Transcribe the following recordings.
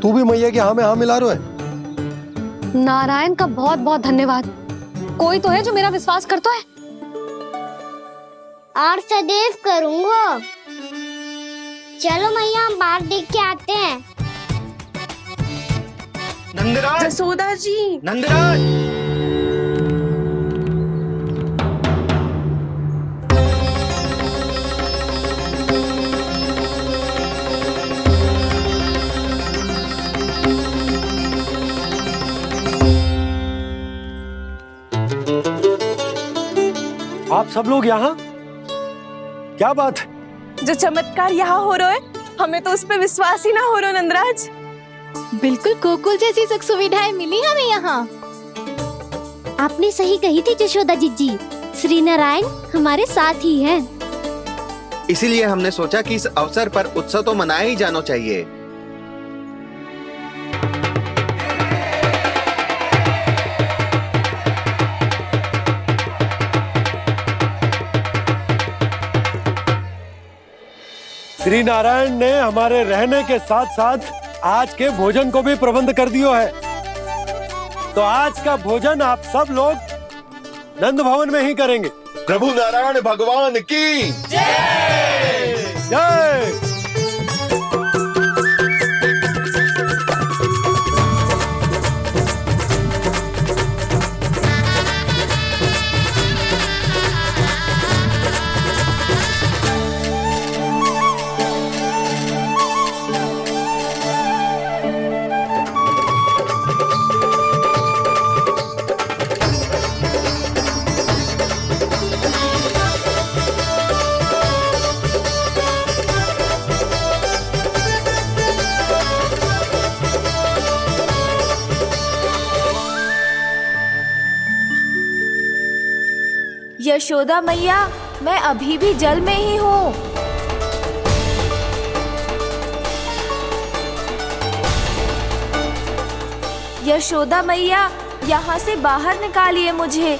तू भी मैया की हाँ में हाँ मिला रहा है। नारायण का बहुत बहुत धन्यवाद। कोई तो है जो मेरा विश्वास करता है। और सदैव करूंगा। चलो मैया हम बाहर देख के आते हैं। नंदराज, जसोदा जी, नंदराज। आप सब लोग यहाँ, क्या बात है? जो चमत्कार यहाँ हो रहा है, हमें तो उस पे विश्वास ही ना हो रहा नंदराज। बिल्कुल गोकुल जैसी सुख सुविधाएं मिली हमें यहाँ। आपने सही कही थी जशोदा जीजी, श्री नारायण हमारे साथ ही हैं। इसीलिए हमने सोचा कि इस अवसर पर उत्सव तो मनाया ही जाना चाहिए। श्री नारायण ने हमारे रहने के साथ साथ आज के भोजन को भी प्रबंध कर दियो है। तो आज का भोजन आप सब लोग नंद भवन में ही करेंगे। प्रभु नारायण भगवान की जय जय। यशोदा मैया, मैं अभी भी जल में ही हूँ। यशोदा मैया, यहाँ से बाहर निकालिए मुझे।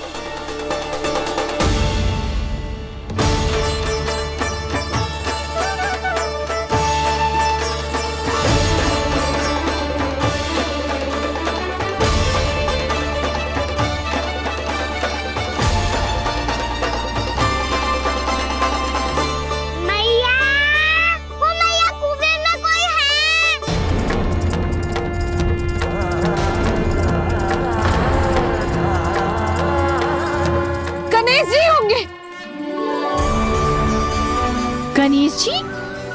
गणेश जी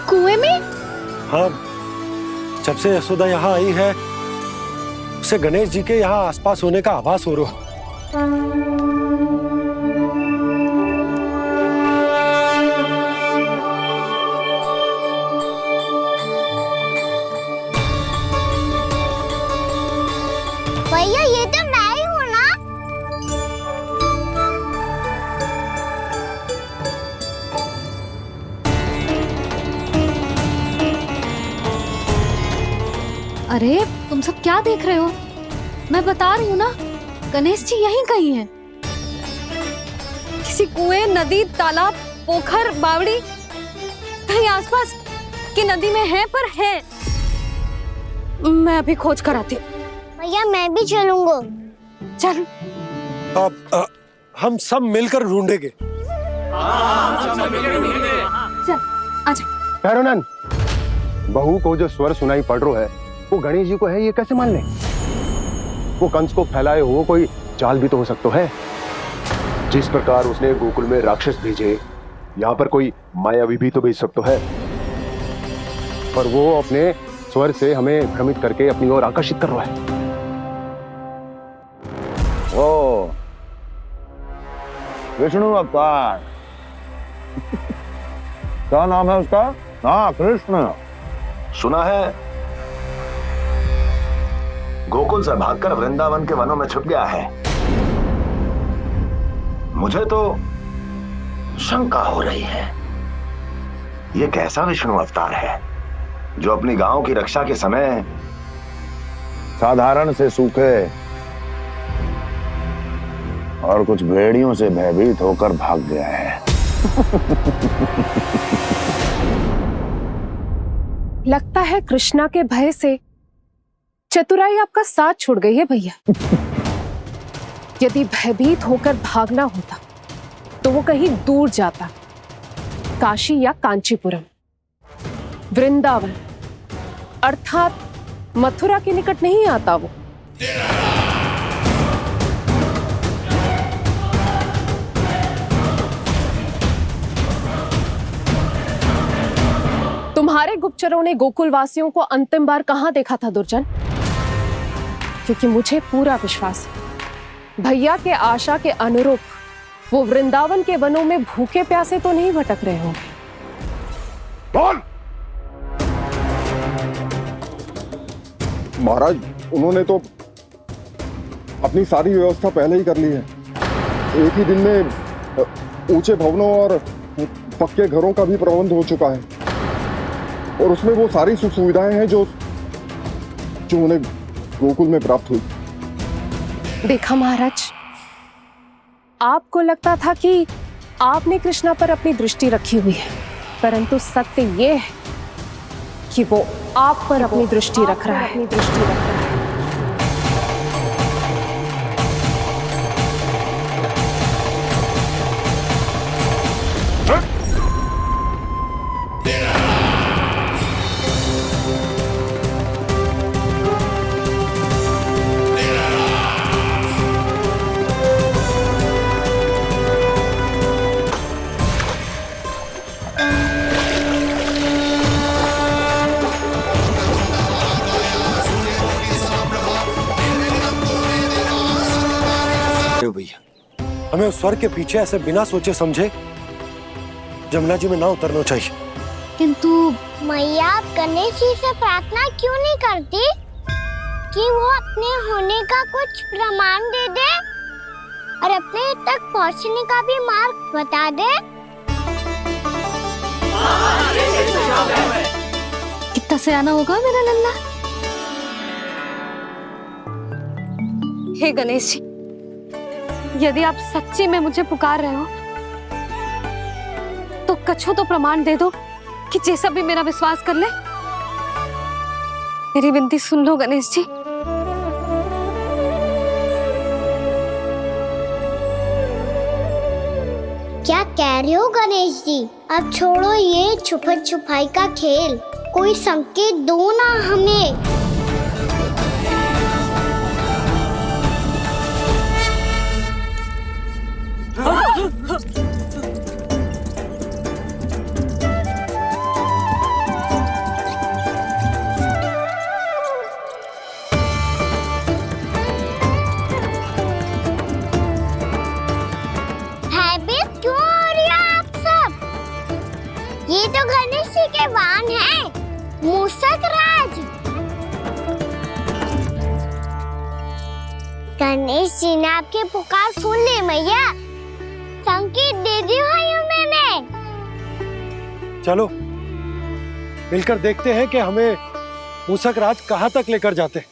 कुएं में? हाँ, जब से यशोदा यहाँ आई है उसे गणेश जी के यहाँ आसपास होने का आभास हो रहा है। भैया ये तो मैं ही हूँ ना। अरे तुम सब क्या देख रहे हो? मैं बता रही हूँ ना, गणेश जी यहीं कहीं हैं। किसी कुएं, नदी, तालाब, पोखर, बावड़ी, कहीं आसपास की नदी में है, पर है। मैं अभी खोज कर आती हूँ। भैया मैं भी चलूंगा। चल। अब हम सब मिलकर ढूंढेंगे। चल आजा। भैरवनंद, बहू को जो स्वर सुनाई पड़ रहा है वो गणेश जी को है, ये कैसे मान ले? वो कंस को फैलाए हुए कोई चाल भी तो हो सकता है। जिस प्रकार उसने गोकुल में राक्षस भेजे, यहाँ पर कोई मायावी भी तो भेज सकता है। पर वो अपने स्वर से हमें भ्रमित करके अपनी ओर आकर्षित कर रहा है। ओ विष्णु अवतार। क्या नाम है उसका? हाँ, कृष्ण। सुना है गोकुल से भागकर वृंदावन के वनों में छुप गया है। मुझे तो शंका हो रही है, ये कैसा विष्णु अवतार है जो अपनी गांव की रक्षा के समय साधारण से सूखे और कुछ भेड़ियों से भयभीत होकर भाग गया है। लगता है कृष्णा के भय से चतुराई आपका साथ छोड़ गई है भैया। यदि भयभीत होकर भागना होता तो वो कहीं दूर जाता, काशी या कांचीपुरम, वृंदावन अर्थात मथुरा के निकट नहीं आता वो। तुम्हारे गुप्तचरों ने गोकुल वासियों को अंतिम बार कहां देखा था दुर्जन? क्योंकि मुझे पूरा विश्वास है भैया के आशा के अनुरूप वो वृंदावन के वनों में भूखे प्यासे तो नहीं भटक रहे होंगे। बोल! महाराज, उन्होंने तो अपनी सारी व्यवस्था पहले ही कर ली है। एक ही दिन में ऊंचे भवनों और पक्के घरों का भी प्रबंध हो चुका है और उसमें वो सारी सुख सुविधाएं हैं जो उन्हें गोकुल में प्राप्त हुई। देखा महाराज, आपको लगता था कि आपने कृष्णा पर अपनी दृष्टि रखी हुई है, परंतु सत्य ये है कि वो आप पर अपनी दृष्टि रख रहा है। भैया, हमें उस स्वर के पीछे ऐसे बिना सोचे समझे जमुना जी में ना उतरना चाहिए। किंतु मैया, आप गणेश जी से प्रार्थना क्यों नहीं करती कि वो अपने होने का कुछ प्रमाण दे दे और अपने तक पहुंचने का भी मार्ग बता दे? कितना सयाना होगा मेरा लल्ला। हे गणेश जी, यदि आप सच्ची में मुझे पुकार रहे हो तो कछु तो प्रमाण दे दो कि जैसा भी मेरा विश्वास कर ले। मेरी विनती सुन लो गणेश जी। क्या कह रहे हो गणेश जी? अब छोड़ो ये छुपन छुपाई का खेल, कोई संकेत दो ना हमें। भयभीत क्यों हो रही हो आप सब? ये तो गणेश जी के वाहन हैं, मूषक राज। गणेश जी ने आपकी पुकार सुन ली मैया, संकेत दे दी भाइयों मैंने। चलो मिलकर देखते हैं कि हमें मूषक राज कहाँ तक लेकर जाते।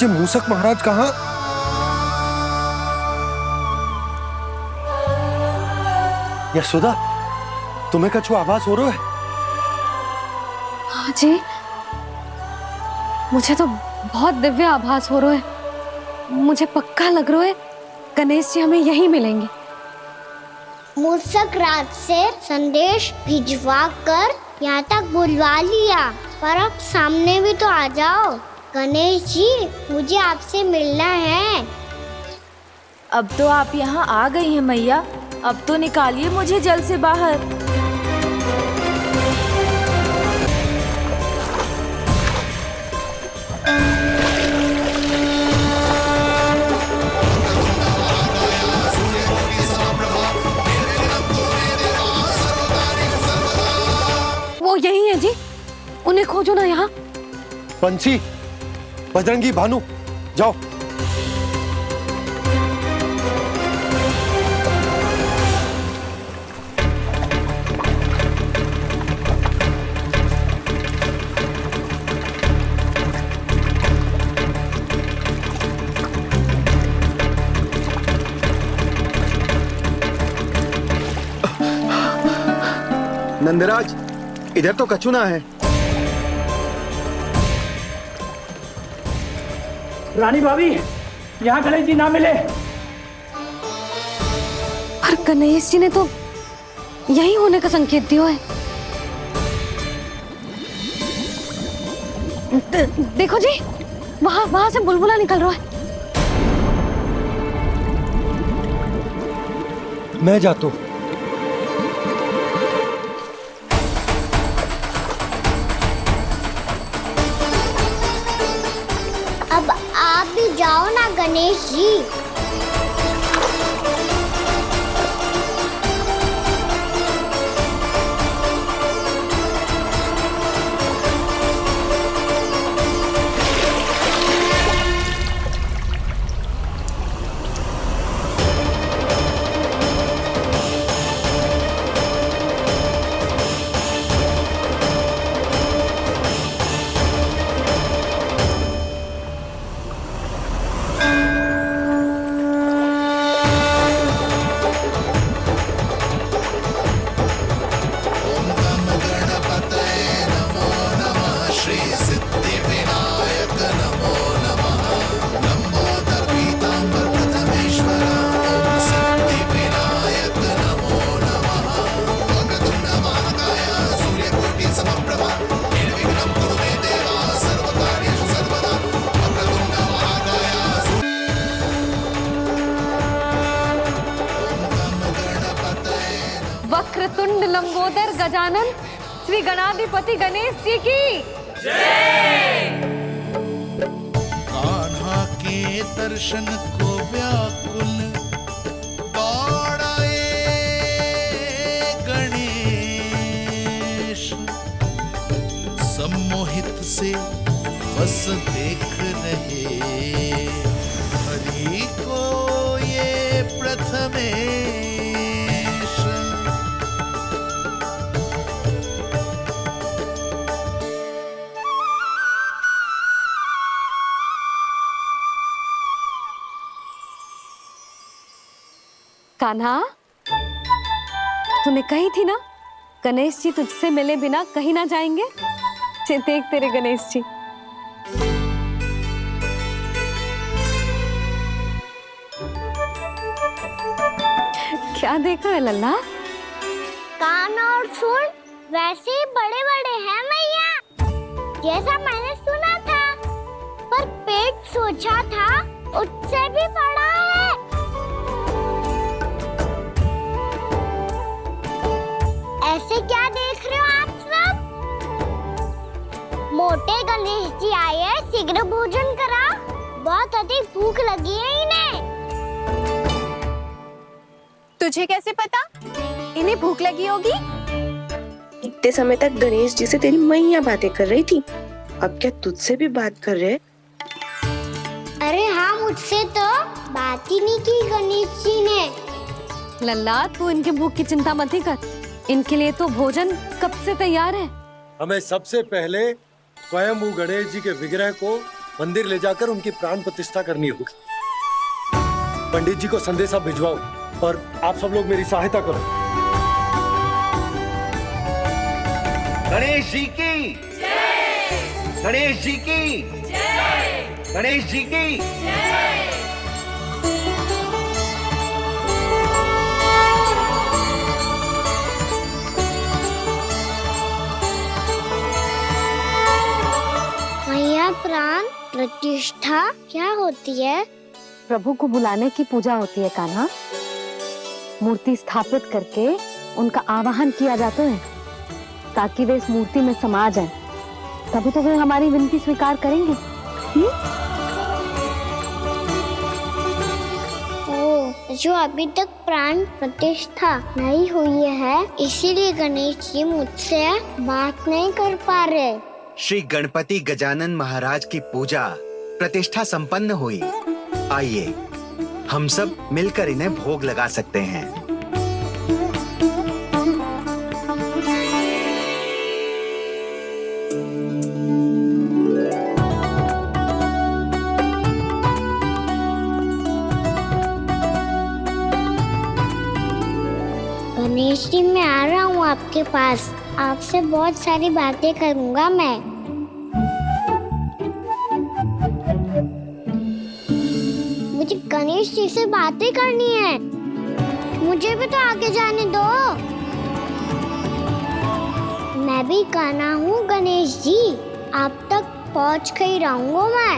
ये मूषक महाराज कहाँ? यशोदा, तुम्हें कछु आभास हो रहा है? हाँ जी, मुझे तो बहुत दिव्य आभास हो रहा है। मुझे पक्का लग रहा है गणेश जी हमें यहीं मिलेंगे। मूषक राज से संदेश भिजवा कर यहाँ तक बुलवा लिया, पर अब सामने भी तो आ जाओ। गणेश जी, मुझे आपसे मिलना है। अब तो आप यहाँ आ गई हैं मैया, अब तो निकालिए मुझे जल से बाहर। वो यही है जी, उन्हें खोजो ना यहाँ। पंछी, बजरंगी, भानु, जाओ। नंदराज, इधर तो कछुना है। रानी भाभी, यहाँ गणेश जी ना मिले। पर गणेश जी ने तो यही होने का संकेत दिया है। देखो जी, वहां से बुलबुला निकल रहा है। मैं जाता हूं। अब आप भी जाओ ना गणेश जी। वक्रतुंड लंबोदर गजानन श्री गणाधिपति गणेश जी की कान्हा के दर्शन को व्याकुल दौड़ाए गणेश, सम्मोहित से बस देख रहे हरि को ये प्रथमेश। कान्हा, तूने कही थी ना गणेश जी तुझसे मिले बिना कहीं ना जाएंगे। देख तेरे गणेश जी। क्या देखा है लल्ला? कान और सुन वैसे ही बड़े बड़े हैं मैया, जैसा मैंने सुना था। पर पेट सोचा था उससे भी बड़ा है। ऐसे क्या देख रहे हो आप सब? मोटे गणेश जी आए हैं, शीघ्र भोजन करा। बहुत अधिक भूख लगी है इन्हें। तुझे कैसे पता इन्हें भूख लगी होगी? इतने समय तक गणेश जी से तेरी मैया बातें कर रही थी, अब क्या तुझसे भी बात कर रहे? अरे हाँ, मुझसे तो बात ही नहीं की गणेश जी ने। लल्ला, तू इनके भूख की चिंता मत ही कर, इनके लिए तो भोजन कब से तैयार है। हमें सबसे पहले स्वयं गणेश जी के विग्रह को मंदिर ले जाकर उनकी प्राण प्रतिष्ठा करनी होगी। पंडित जी को संदेशा भिजवाओ और आप सब लोग मेरी सहायता करो। गणेश जी की जय! गणेश जी की जय! गणेश जी की जय! मैया, प्राण प्रतिष्ठा क्या होती है? प्रभु को बुलाने की पूजा होती है कान्हा। मूर्ति स्थापित करके उनका आवाहन किया जाता है ताकि वे इस मूर्ति में समा जाएं। तभी तो वे हमारी विनती स्वीकार करेंगे। जो अभी तक प्राण प्रतिष्ठा नहीं हुई है, इसीलिए गणेश जी मुझसे बात नहीं कर पा रहे। श्री गणपति गजानन महाराज की पूजा प्रतिष्ठा संपन्न हुई। आइए हम सब मिलकर इन्हें भोग लगा सकते हैं। गणेश जी, मैं आ रहा हूँ आपके पास। आपसे बहुत सारी बातें करूँगा मैं। मुझे गणेश जी से बातें करनी है। मुझे भी तो आगे जाने दो। मैं भी कान्हा हूँ गणेश जी, आप तक पहुँच कर ही रहूँगा मैं।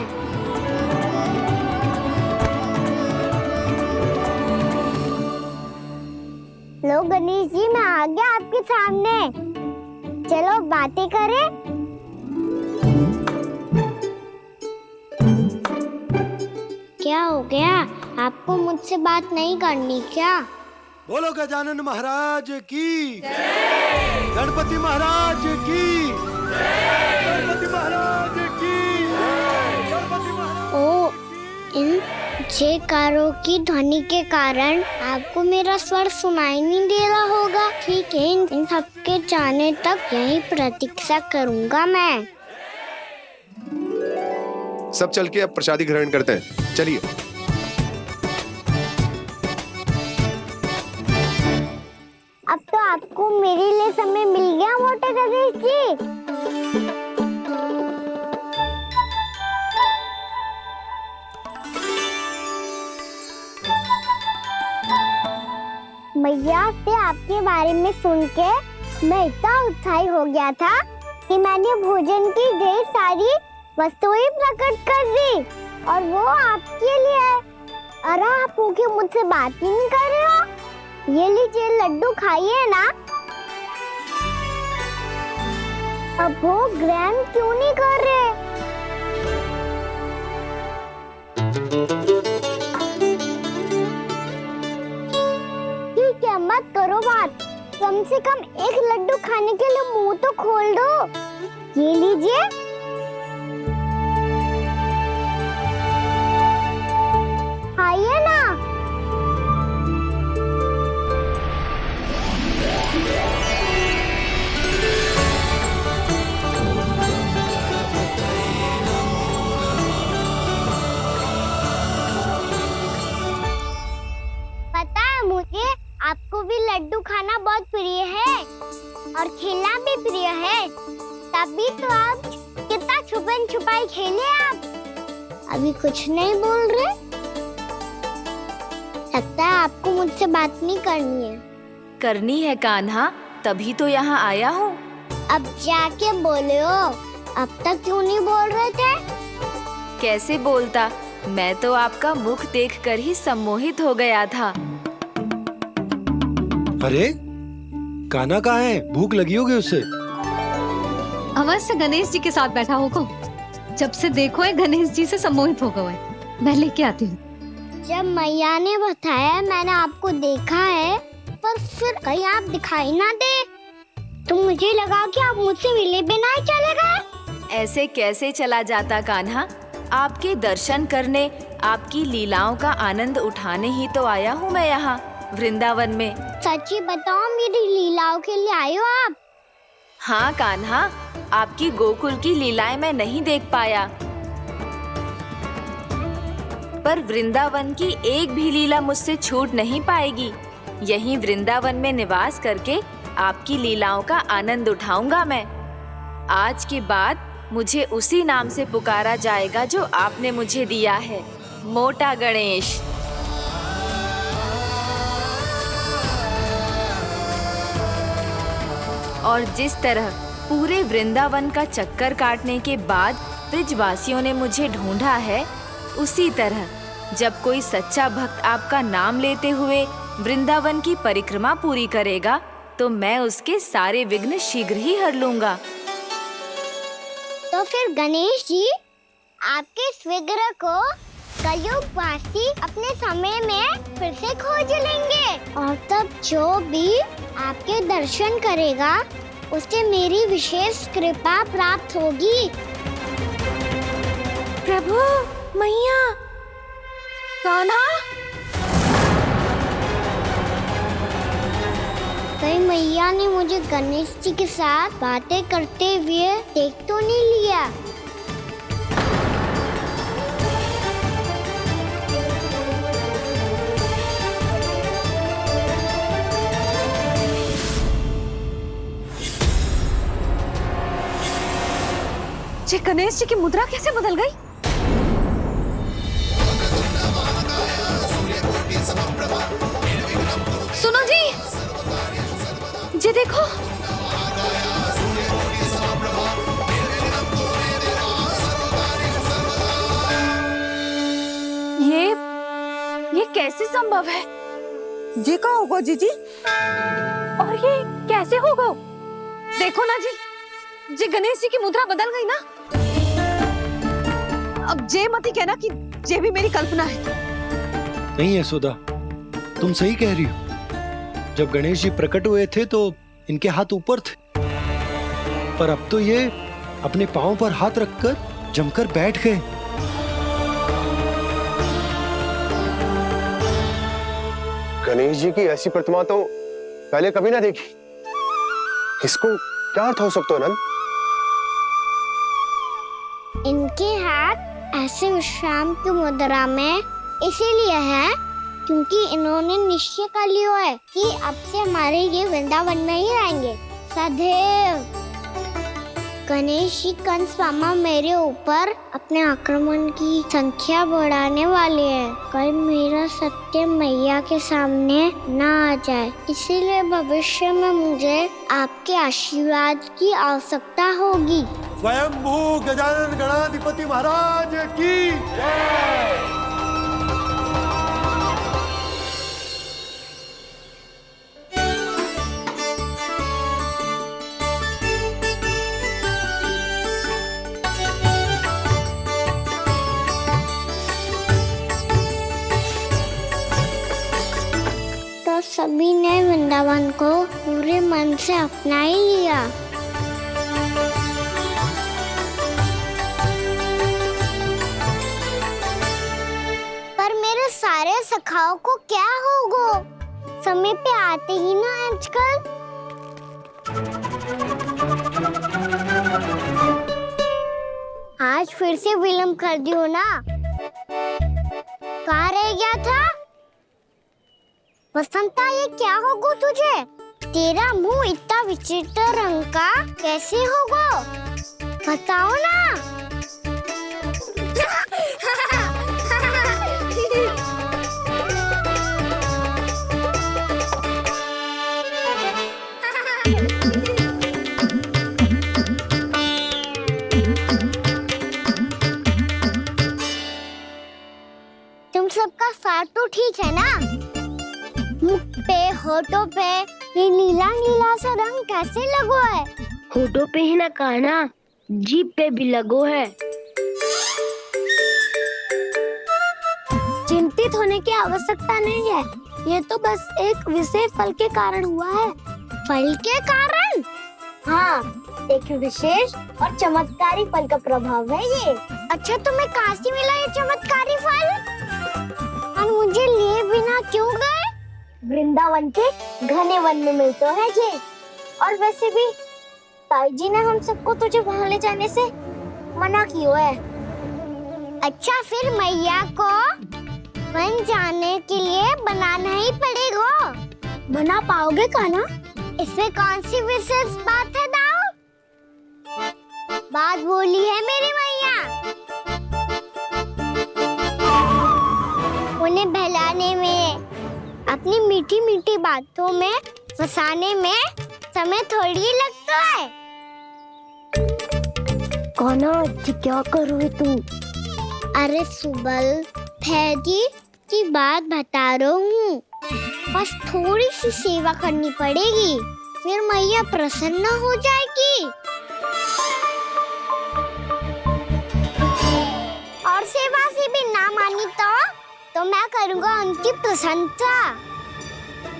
लो गणेश जी, मैं आ गया आपके सामने। चलो बातें करें। क्या हो गया? आपको मुझसे बात नहीं करनी क्या? बोलो गजानन महाराज की, गणपति महाराज की, गणपति महाराज की, गणपति महाराज। ओ, इन जयकारों की ध्वनि के कारण आपको मेरा स्वर सुनाई नहीं दे रहा होगा। ठीक है, इन सबके जाने तक यही प्रतीक्षा करूंगा मैं। सब चल के अब प्रसादी ग्रहण करते हैं, चलिए। अब तो आपको मेरे लिए समय मिल गया मोटे गणेश जी। मैया से आपके बारे में सुन के मैं इतना उत्साही हो गया था कि मैंने भोजन की ढेर सारी वस्तुएं प्रकट कर दी, और वो आपके लिए। अरे आप भूखे मुझसे बात ही नहीं कर रहे हो। ये लीजिए लड्डू, खाइए ना। अब वो ग्रहण क्यों नहीं कर रहे? ठीक है, मत करो बात। कम से कम एक लड्डू खाने के लिए मुंह तो खोल दो। ये लीजिए। खाइए ना। पता है मुझे, आपको भी लड्डू खाना बहुत प्रिय है और खेलना भी प्रिय है। तभी तो आप कितना छुपन छुपाई खेले। आप अभी कुछ नहीं बोल रहे। लगता है आपको मुझसे बात नहीं करनी है। करनी है कान्हा, तभी तो यहाँ आया हूँ। अब जाके बोलो। अब तक क्यों नहीं बोल रहे थे? कैसे बोलता, मैं तो आपका मुख देखकर ही सम्मोहित हो गया था। अरे कान्हा कहाँ है? भूख लगी होगी उसे। अवश्य गणेश जी के साथ बैठा होगा। जब से देखो है गणेश जी से सम्मोहित हो गए। मैं लेके आती हूँ। जब मैया ने बताया मैंने आपको देखा है, पर फिर कहीं आप दिखाई ना दे, तो मुझे लगा कि आप मुझसे मिले बिना ही चले गए। ऐसे कैसे चला जाता कान्हा? आपके दर्शन करने, आपकी लीलाओं का आनंद उठाने ही तो आया हूँ मैं यहाँ वृंदावन में। सच्ची बताओ, मेरी लीलाओं के लिए आए हो आप? हाँ कान्हा, आपकी गोकुल की लीलाएं मैं नहीं देख पाया, पर वृंदावन की एक भी लीला मुझसे छूट नहीं पाएगी। यहीं वृंदावन में निवास करके आपकी लीलाओं का आनंद उठाऊंगा मैं। आज के बाद मुझे उसी नाम से पुकारा जाएगा जो आपने मुझे दिया है, मोटा गणेश। और जिस तरह पूरे वृंदावन का चक्कर काटने के बाद ब्रिजवासियों ने मुझे ढूंढा है, उसी तरह जब कोई सच्चा भक्त आपका नाम लेते हुए वृंदावन की परिक्रमा पूरी करेगा, तो मैं उसके सारे विघ्न शीघ्र ही हर लूंगा। तो फिर गणेश जी, आपके इस विग्रह को कलयुगवासी अपने समय में फिर से खोज लेंगे, और तब जो भी आपके दर्शन करेगा उसे मेरी विशेष कृपा प्राप्त होगी। प्रभु, मैया, कान्हा। कहीं मैया ने मुझे गणेश जी के साथ बातें करते हुए देख तो नहीं लिया? जी गणेश जी की मुद्रा कैसे बदल गई? सुनो जी, जी देखो। ये कैसे संभव है? जी का होगा जीजी? और ये कैसे होगा? देखो ना जी, जी गणेश जी की मुद्रा बदल गई ना। अब जे मती कहना कि जे भी मेरी कल्पना है। नहीं यशोदा, तुम सही कह रही हो। जब गणेश जी प्रकट हुए थे तो इनके हाथ ऊपर थे, पर अब तो ये अपने पांव पर हाथ रखकर जमकर बैठ गए। गणेश जी की ऐसी प्रतिमा तो पहले कभी ना देखी। इसको क्या अर्थ हो सकता है नंद? इनके हाथ ऐसे विश्राम की मुद्रा में इसीलिए है क्योंकि इन्होंने निश्चय कर लिया है कि अब से हमारे ये वृंदावन में ही रहेंगे सदैव। गणेश जी कंस मामा मेरे ऊपर अपने आक्रमण की संख्या बढ़ाने वाले हैं। कल मेरा सत्य मैया के सामने ना आ जाए, इसीलिए भविष्य में मुझे आपके आशीर्वाद की आवश्यकता होगी। स्वयंभू गजानन गणाधिपति महाराज की जय। तो सभी ने वृंदावन को पूरे मन से अपना ही लिया। पर मेरे सारे सखाओं को क्या होगा? समय पे आते ही ना आजकल। आज फिर से विलंब कर दियो ना। कहाँ रह गया था? वसंता, ये क्या होगा तुझे? तेरा मुंह इतना विचित्र रंग का कैसे होगा? बताओ ना। तुम सबका स्वाद तो ठीक है ना? मुख पे, होठों पे ये नीला नीला सा रंग कैसे लगो है? होठों पे ही ना कहना, जीभ पे भी लगो है। चिंतित होने की आवश्यकता नहीं है, ये तो बस एक विशेष फल के कारण हुआ है। फल के कारण? हाँ, एक विशेष और चमत्कारी फल का प्रभाव है ये। अच्छा, तुम्हें कहाँ से मिला ये चमत्कारी फल? और मुझे लिए बिना क्यों गए? वृंदावन के घने वन में मिलते हैं ये। और वैसे भी ताई जी ने हम सबको तुझे वहाँ ले जाने से मना किया है। अच्छा, फिर मैया को वन जाने के लिए बनाना ही पड़ेगा। बना पाओगे कान्हा? इसमें कौन सी विशेष बात है दाऊ? बात बोली है मेरी मैया। उन्हें बहलाने में, अपनी मीठी मीठी बातों में फंसाने में समय थोड़ी लगता है। कान्हा, क्या करोगे तुम? अरे सुबल, फैजी की बात बता रहा हूँ। बस थोड़ी सी सेवा करनी पड़ेगी, फिर मैया प्रसन्न हो जाएगी। और सेवा से भी ना मानी तो मैं करूँगा उनकी प्रशंसा।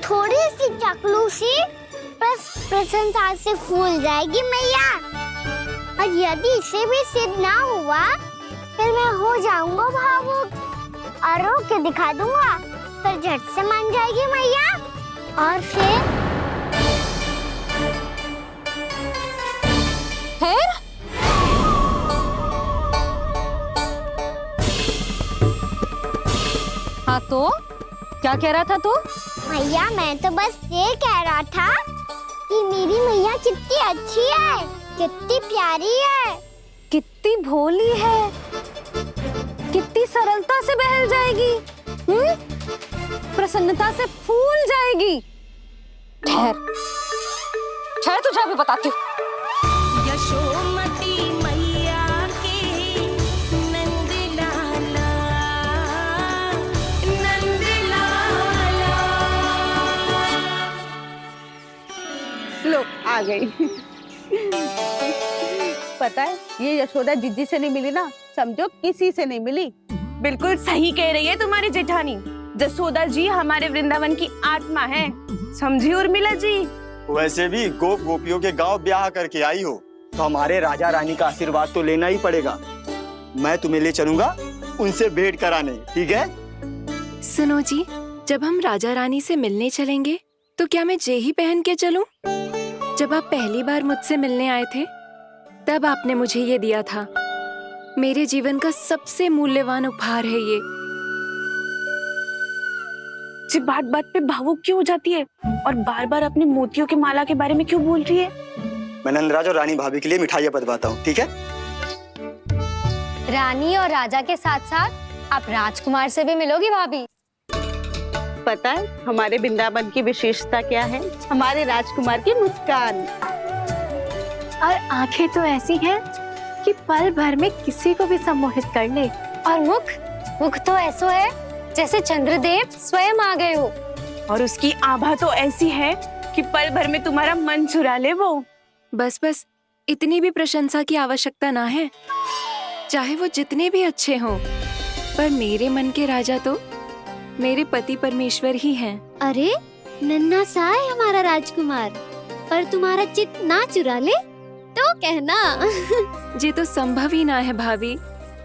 थोड़ी सी चकलूसी बस प्रशंसा से फूल जाएगी मैया। और यदि इसे भी सिद्ध ना हुआ, फिर मैं हो जाऊंगा भावुक और रो के दिखा दूंगा, फिर झट से मान जाएगी मैया। और फिर हाँ तो क्या कह रहा था तू? मैया, मैं तो बस ये कह रहा था कि मेरी मैया कितनी अच्छी है, कितनी प्यारी है। कितनी भोली है, कितनी सरलता से बहल जाएगी, प्रसन्नता से फूल जाएगी। ठहर ठहर, तुझे अभी बताती हूँ। यशोमती मैया के नंद लाला, नंद लाला। लो आ गई। पता है ये यशोदा जिज्जी से नहीं मिली ना, समझो किसी से नहीं मिली। बिल्कुल सही कह रही है तुम्हारी जेठानी। जसोदा जी हमारे वृंदावन की आत्मा है, समझी उर्मिला जी। वैसे भी गोप गोपियों के गांव ब्याह करके आई हो तो हमारे राजा रानी का आशीर्वाद तो लेना ही पड़ेगा। मैं तुम्हें ले चलूंगा उनसे भेंट कराने, ठीक है? सुनो जी, जब हम राजा रानी से मिलने चलेंगे तो क्या मैं जे ही पहन के चलूं? जब आप पहली बार मुझसे मिलने आए थे तब आपने मुझे ये दिया था। मेरे जीवन का सबसे मूल्यवान उपहार है ये। जी बात बात पे भावुक क्यों हो जाती है और बार बार अपनी मोतियों के माला के बारे में क्यों बोल रही है? मैं नंदराज और रानी भाभी के लिए मिठाइयाँ बंटवाता हूँ, ठीक है? रानी और राजा के साथ साथ आप राजकुमार से भी मिलोगी भाभी। पता है हमारे वृंदावन की विशेषता क्या है? हमारे राजकुमार की मुस्कान। और आंखें तो ऐसी हैं कि पल भर में किसी को भी सम्मोहित कर ले। और मुख तो ऐसा है जैसे चंद्रदेव स्वयं आ गए हो। और उसकी आभा तो ऐसी है कि पल भर में तुम्हारा मन चुरा ले वो। बस बस, इतनी भी प्रशंसा की आवश्यकता ना है। चाहे वो जितने भी अच्छे हों, पर मेरे मन के राजा तो मेरे पति परमेश्वर ही हैं। अरे नन्हा सा है हमारा राजकुमार, पर तुम्हारा चित्त ना चुरा ले तो कहना। ये तो संभव ही ना है भाभी।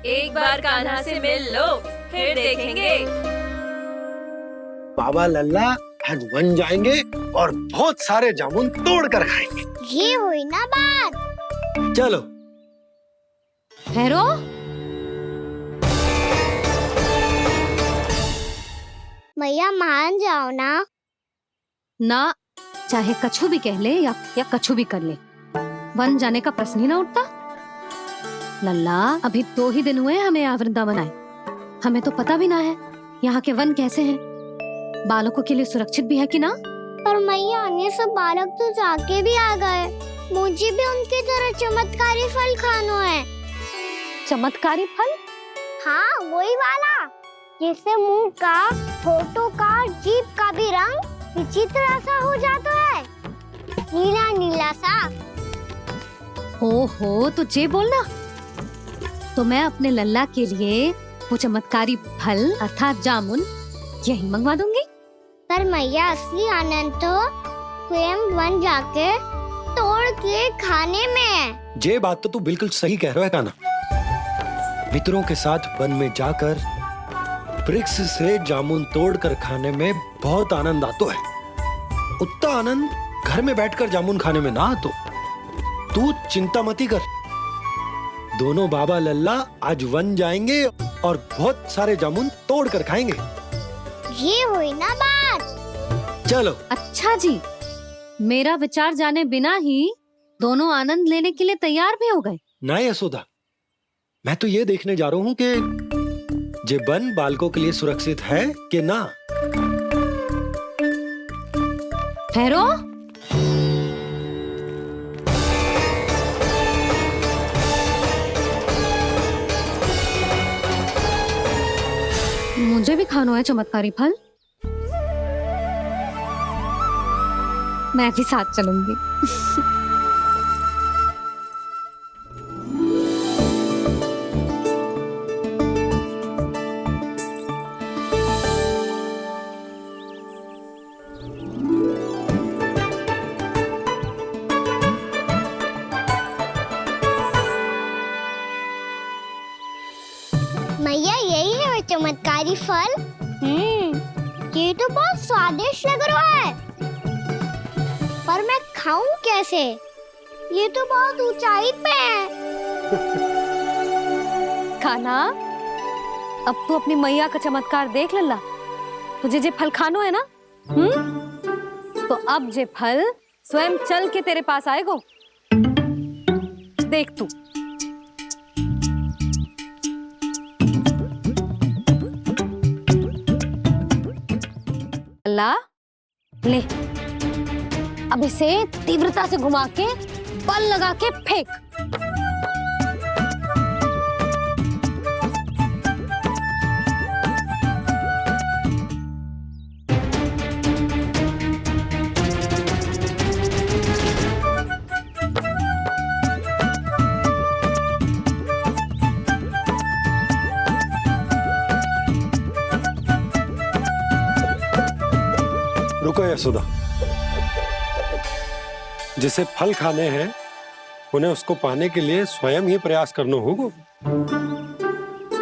एक बार कान्हा से मिल लो, फिर देखेंगे। बाबा लल्ला आज वन जाएंगे और बहुत सारे जामुन तोड़ कर खाएंगे। ये हुई ना बात। चलो। ठहरो। मैया मान जाओ ना। चाहे कछु भी कह ले या कछु भी कर ले, वन जाने का प्रश्न ही ना उठता। लल्ला, अभी 2 ही दिन हुए हमें यहाँ वृंदावन आए। हमें तो पता भी ना है यहाँ के वन कैसे हैं, बालकों के लिए सुरक्षित भी है कि ना। पर मैया अन्य सब बालक तो जाके भी आ गए, मुझे भी उनकी तरह चमत्कारी फल खाना है। चमत्कारी फल? हाँ वही वाला, जैसे मुंह का, होठों का, जीभ का भी रंग विचित्र सा हो जाता है, नीला नीला सा। हो तो जे बोलना। तो मैं अपने लल्ला के लिए वो चमत्कारी फल अर्थात जामुन यही मंगवा दूंगी। पर मैया असली आनंद तो स्वयं वन जाके तोड़ के खाने में है। ये बात तो तू बिल्कुल सही कह रहा है कान्हा। मित्रों के साथ वन में जाकर वृक्ष से जामुन तोड़कर खाने में बहुत आनंद आता है। उतना आनंद घर में बैठकर जामुन खाने में ना आतो। तू चिंता मती कर, दोनों बाबा लल्ला आज वन जाएंगे और बहुत सारे जामुन तोड़ कर खाएंगे। ये हुई ना बात। चलो। अच्छा जी, मेरा विचार जाने बिना ही दोनों आनंद लेने के लिए तैयार भी हो गए। ना यशोदा, मैं तो ये देखने जा रहा हूँ कि ये वन बालकों के लिए सुरक्षित है कि ना। ठहरो। मुझे भी खाना है चमत्कारी फल। मैं भी साथ चलूंगी। मैया यही है वो चमत्कारी फल। ये तो बहुत स्वादिष्ट लग रहा है, पर मैं खाऊं कैसे? ये तो बहुत ऊंचाई पे है। खाना, अब तू अपनी मैया का चमत्कार देख लल्ला। तुझे जे फल खानो है ना, तो अब जे फल स्वयं चल के तेरे पास आएगो। देख तू। लल्ला ले, अब इसे तीव्रता से घुमा के बल लगा के फेंक। रुको यशोदा, जिसे फल खाने हैं उन्हें उसको पाने के लिए स्वयं ही प्रयास करना होगा।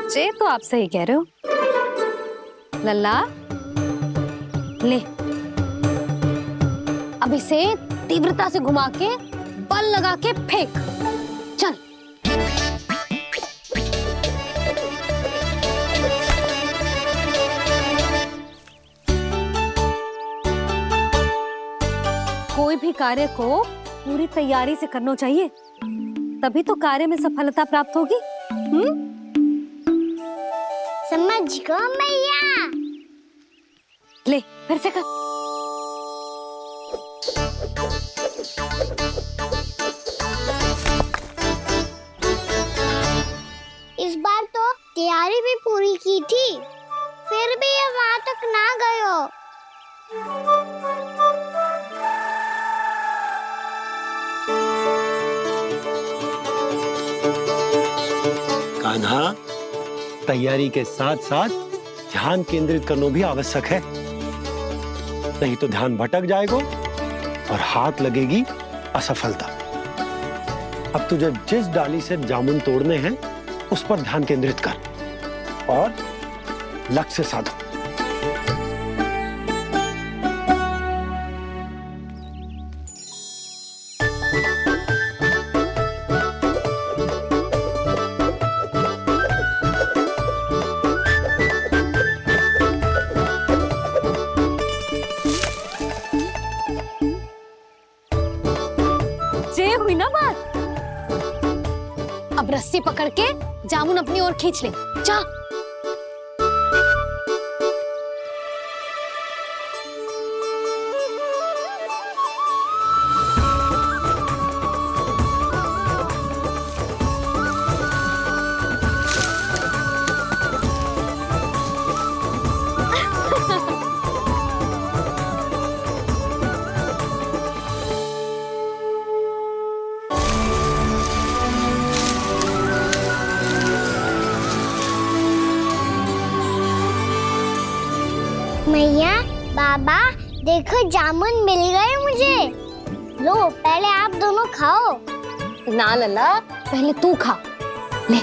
जे तो आप सही कह रहे हो लल्ला, ले अब इसे तीव्रता से घुमा के बल लगा के फेंक। चल। कोई भी कार्य को पूरी तैयारी से करना चाहिए, तभी तो कार्य में सफलता प्राप्त होगी। समझ गो मैया। ले फिर से कर। इस बार तो तैयारी भी पूरी की थी, फिर भी ये वहां तक ना गए हो। कान्हा, तैयारी के साथ साथ ध्यान केंद्रित करना भी आवश्यक है, नहीं तो ध्यान भटक जाएगा और हाथ लगेगी असफलता। अब तुझे जिस डाली से जामुन तोड़ने हैं उस पर ध्यान केंद्रित कर और लक्ष्य साधो। हुई ना बात, अब रस्सी पकड़ के जामुन अपनी ओर खींच ले। जा। मैया, बाबा, देखो जामुन मिल गए मुझे। लो, पहले आप दोनों खाओ। ना लल्ला, पहले तू खा। ले।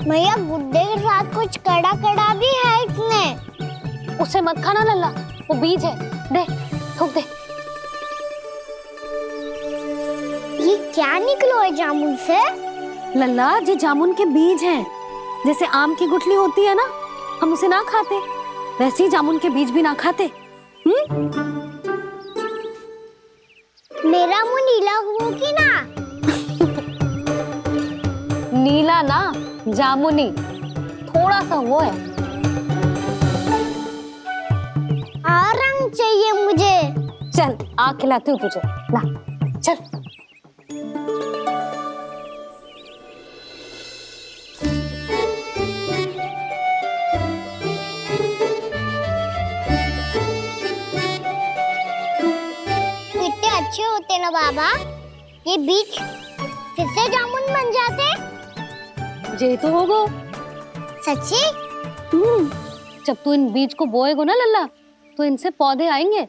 मैया, गुड्डे के साथ कुछ कड़ा कड़ा भी है इसमें। उसे मत खाना लल्ला, वो बीज है। दे, थूक दे। ये क्या निकलो है जामुन से? लल्ला, ये जामुन के बीज हैं। जैसे आम की गुठली होती है ना, हम उसे ना खाते, वैसे ही जामुन के बीज भी ना खाते। मेरा मुंह नीला हुआ कि ना? नीला ना, जामुनी, थोड़ा सा वो है। और रंग चाहिए मुझे। चल, आ खिलाती हूँ तुझे। ला, चल। अच्छे होते ना बाबा, ये बीज फिर से जामुन बन जाते। जे तो होगो। सच्ची? जब तू इन बीज को बोएगो ना लल्ला, तो इनसे पौधे आएंगे।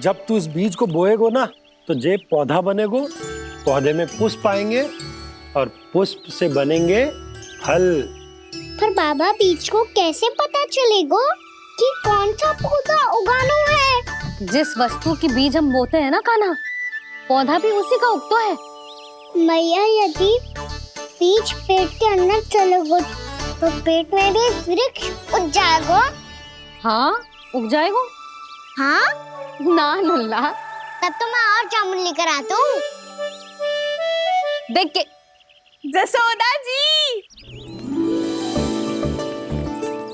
जब तू इस बीज को बोएगो ना, तो जे पौधा बनेगो, पौधे में पुष्प आएंगे और पुष्प से बनेंगे फल। पर बाबा, बीज को कैसे पता चलेगा कि कौन सा पौधा उगाना है? जिस वस्तु की बीज हम बोते हैं ना कान्हा, पौधा भी उसी का उगता है। मैया यदि बीज पेट के अंदर चलोगे तो पेट में भी वृक्ष उग जाएगा। हाँ उग जाएगा। हाँ ना नल्ला, तब तो मैं और जामुन लेकर आता हूँ। देख के जसोदा जी,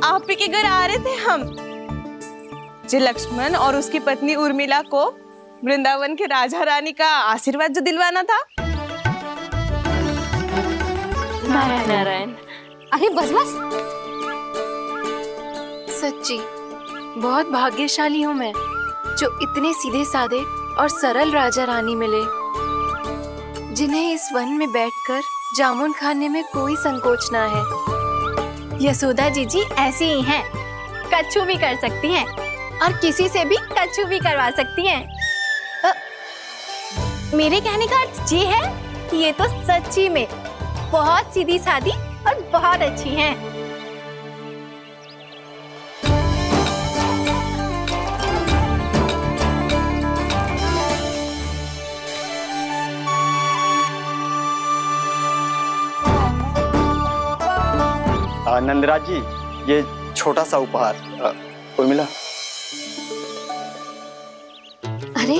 आप ही के घर आ रहे थे हम। जी लक्ष्मण और उसकी पत्नी उर्मिला को वृंदावन के राजा रानी का आशीर्वाद जो दिलवाना था। नारायण नारायण। अरे बस बस। सच्ची बहुत भाग्यशाली हूँ मैं, जो इतने सीधे साधे और सरल राजा रानी मिले, जिन्हें इस वन में बैठकर जामुन खाने में कोई संकोच ना है। यशोदा जीजी ऐसी ही हैं, कच्छू भी कर सकती हैं और किसी से भी कच्छू भी करवा सकती हैं। मेरे कहने का अर्थ ये है कि ये तो सच्ची में बहुत सीधी सादी और बहुत अच्छी हैं। नंदराज जी, ये छोटा सा उपहार। उर्मिला। अरे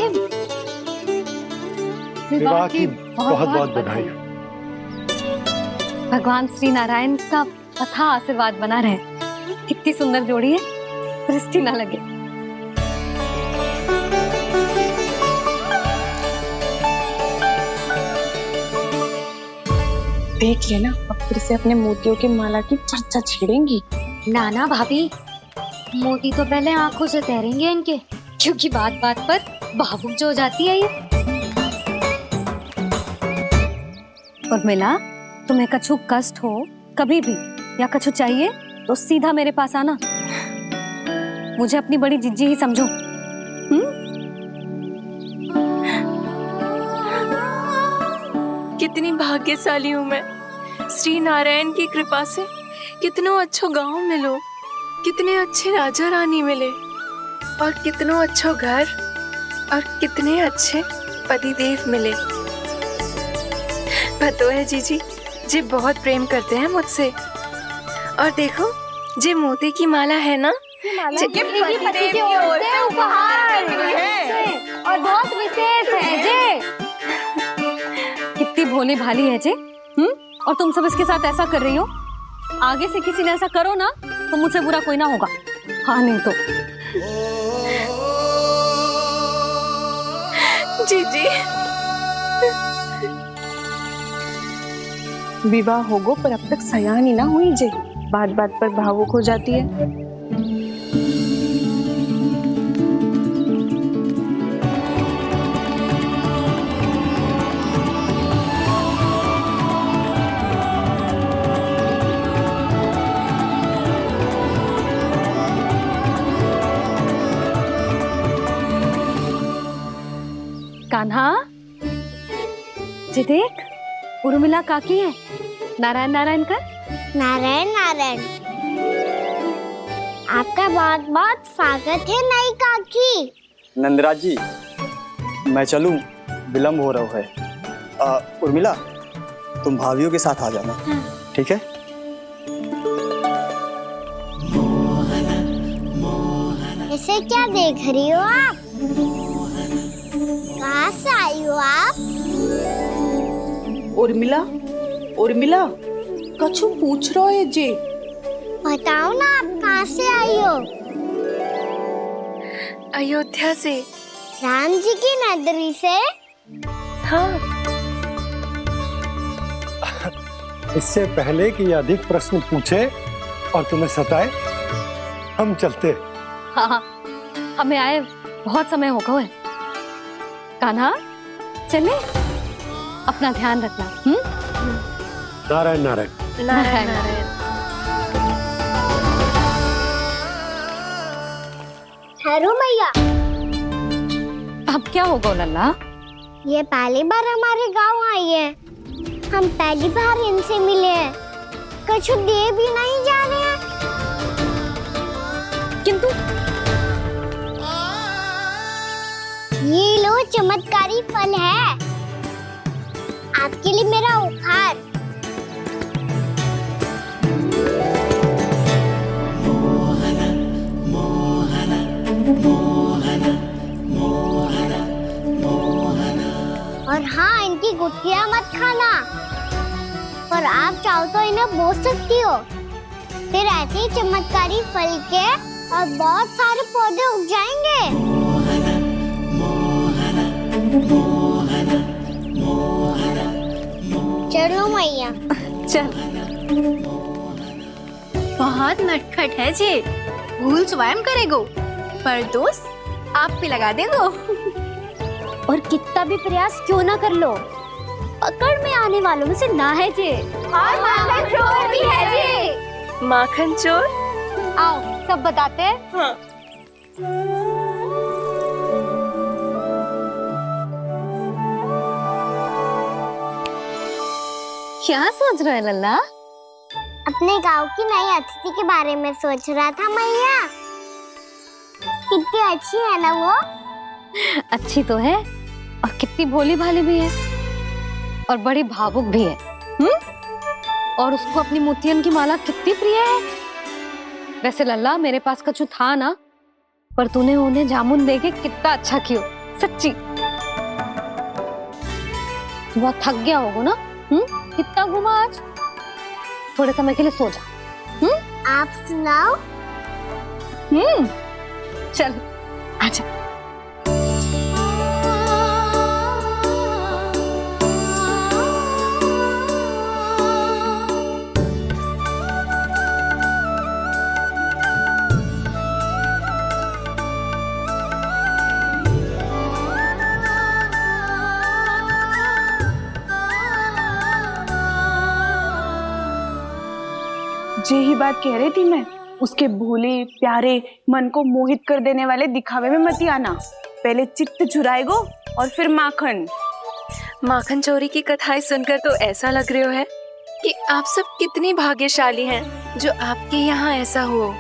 विवाह की बहुत बहुत बधाई। भगवान श्री नारायण का अथाह आशीर्वाद बना रहे। कितनी सुंदर जोड़ी है, दृष्टि ना लगे। देख लेना, अब फिर से अपने मोतियों की माला की चर्चा छेड़ेंगी। नाना भाभी, मोती तो पहले आंखों से तैरेंगे इनके, क्योंकि बात बात पर भावुक जो हो जाती है ये। उर्मिला, तुम्हें कछु कष्ट हो कभी भी या कछु चाहिए तो सीधा मेरे पास आना। मुझे अपनी बड़ी जिज्जी ही समझो। कितनी भाग्यशाली हूँ मैं, श्री नारायण की कृपा से कितनों अच्छो गांव मिलो, कितने अच्छे राजा रानी मिले, और कितनों अच्छो घर और कितने अच्छे पतिदेव मिले। पतो है जीजी, जी बहुत प्रेम करते हैं मुझसे। और देखो, जे मोती की माला है ना, पति की ओर से उपहार और बहुत विशेष है जे। कितनी भोली भाली है जे। और तुम सब इसके साथ ऐसा कर रही हो। आगे से किसी ने ऐसा करो ना तो मुझसे बुरा कोई ना होगा। हाँ नहीं तो जीजी। विवाह होगो पर अब तक सयानी ना हुई जे, बात बात पर भावुक हो जाती है। कान्हा, जी देख, उर्मिला काकी है। नारायण नारायण कर। नारायण नारायण। आपका बहुत बहुत स्वागत है नई काकी। नंदराज जी, मैं चलूं, विलम्ब हो रहा है। उर्मिला, तुम भाभियों के साथ आ जाना। ठीक है? इसे क्या देख रही हो आप? कहाँ से आई हो आप? उर्मिला, उर्मिला, कछु पूछ रहा है जे। बताओ ना, आप कहाँ से आई हो? अयोध्या से। राम जी की नगरी से? हाँ। इससे पहले कि अधिक प्रश्न पूछे और तुम्हें सताए, हम चलते। हाँ हाँ, हमें आए बहुत समय हो गया है। कान्हा, चले, अपना ध्यान रखना। नारायण नारायण। नारायण नारायण। ठहरो मैया। अब क्या होगा लल्ला? ये पहली बार हमारे गांव आई है। हम पहली बार इनसे मिले हैं। कुछ दे भी नहीं जा रहे हैं। किंतु ये लो, चमत्कारी फल है। आपके लिए मेरा उपहार। और हाँ, इनकी गुठलियां मत खाना। और आप चाहो तो इन्हें बो सकती हो। फिर ऐसे ही चमत्कारी फल के और बहुत सारे पौधे उग जाएंगे। चलो मैया। चल। बहुत नटखट है जे, भूल स्वयं करेगो, पर दोस्त आप पे लगा देगो। और कितना भी प्रयास क्यों ना कर लो, पकड़ में आने वालों में से ना है जे। और माखन चोर भी है जे। माखन चोर? आओ सब बताते हैं। हाँ। क्या सोच रहे हो लल्ला? अपने गांव की नई अतिथि के बारे में सोच रहा था मैया। कितनी अच्छी है ना वो? अच्छी तो है और कितनी भोली भाली भी है और बड़ी भावुक भी है। और उसको अपनी मोतियन की माला कितनी प्रिय है। वैसे लल्ला, मेरे पास कछु था ना, पर तूने उन्हें जामुन देके कितना अच्छा किया, सच्ची। बहुत थक गया होगा ना? कितना घुमा आज? थोड़े समय के लिए सो जा। आप सुनाओ। चल आजा। यही बात कह रही थी मैं, उसके भोले प्यारे मन को मोहित कर देने वाले दिखावे में मत आना। पहले चित्त चुराएगो और फिर माखन। माखन चोरी की कथाएं सुनकर तो ऐसा लग रहा है कि आप सब कितनी भाग्यशाली हैं जो आपके यहाँ ऐसा हो।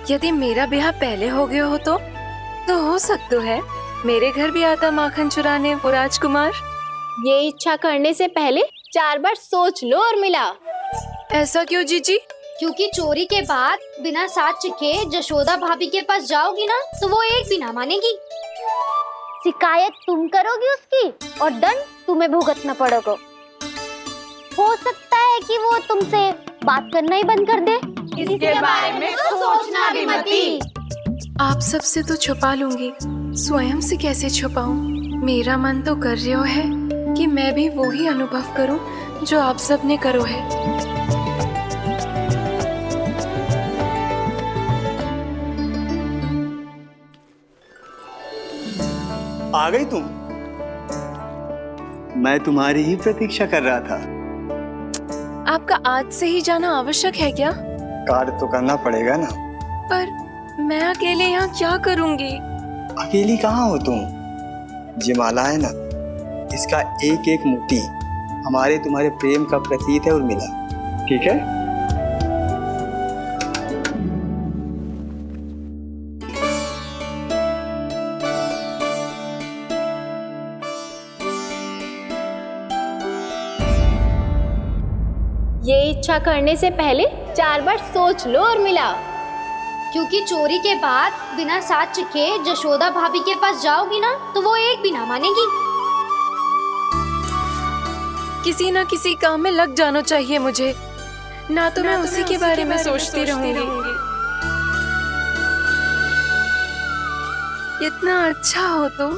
यदि मेरा ब्याह पहले हो गया हो तो हो सकता है मेरे घर भी आता माखन चुराने वो राजकुमार। ये इच्छा करने से पहले 4 बार सोच लो और मिला। ऐसा क्यों जीजी? क्योंकि चोरी के बाद बिना साथ चिखे जशोदा भाभी के पास जाओगी ना तो वो एक भी ना मानेगी। शिकायत तुम करोगी उसकी और दंड तुम्हें भुगतना पड़ेगा। हो सकता है कि वो तुमसे बात करना ही बंद कर दे। इसके बारे में तो सोचना भी मती। आप सबसे तो छुपा लूंगी, स्वयं से कैसे छुपाऊं? मेरा मन तो कर रहा है कि मैं भी वो ही अनुभव करूं जो आप सब ने करो है। आ गई तुम? मैं तुम्हारी ही प्रतीक्षा कर रहा था। आपका आज से ही जाना आवश्यक है क्या? कार्य तो करना पड़ेगा ना। पर मैं अकेले यहाँ क्या करूँगी? अकेली कहाँ हो तुम? ये माला है ना, इसका एक एक मोती हमारे तुम्हारे प्रेम का प्रतीक है उर्मिला, ठीक है? ये इच्छा करने से पहले 4 बार सोच लो और मिला। क्योंकि चोरी के बाद बिना साथ चिखे जशोदा भाभी के पास जाओगी ना तो वो एक भी ना मानेगी। किसी ना किसी काम में लग जाना चाहिए मुझे, ना तो मैं उसी के बारे में सोचती रहूंगी। इतना अच्छा हो तो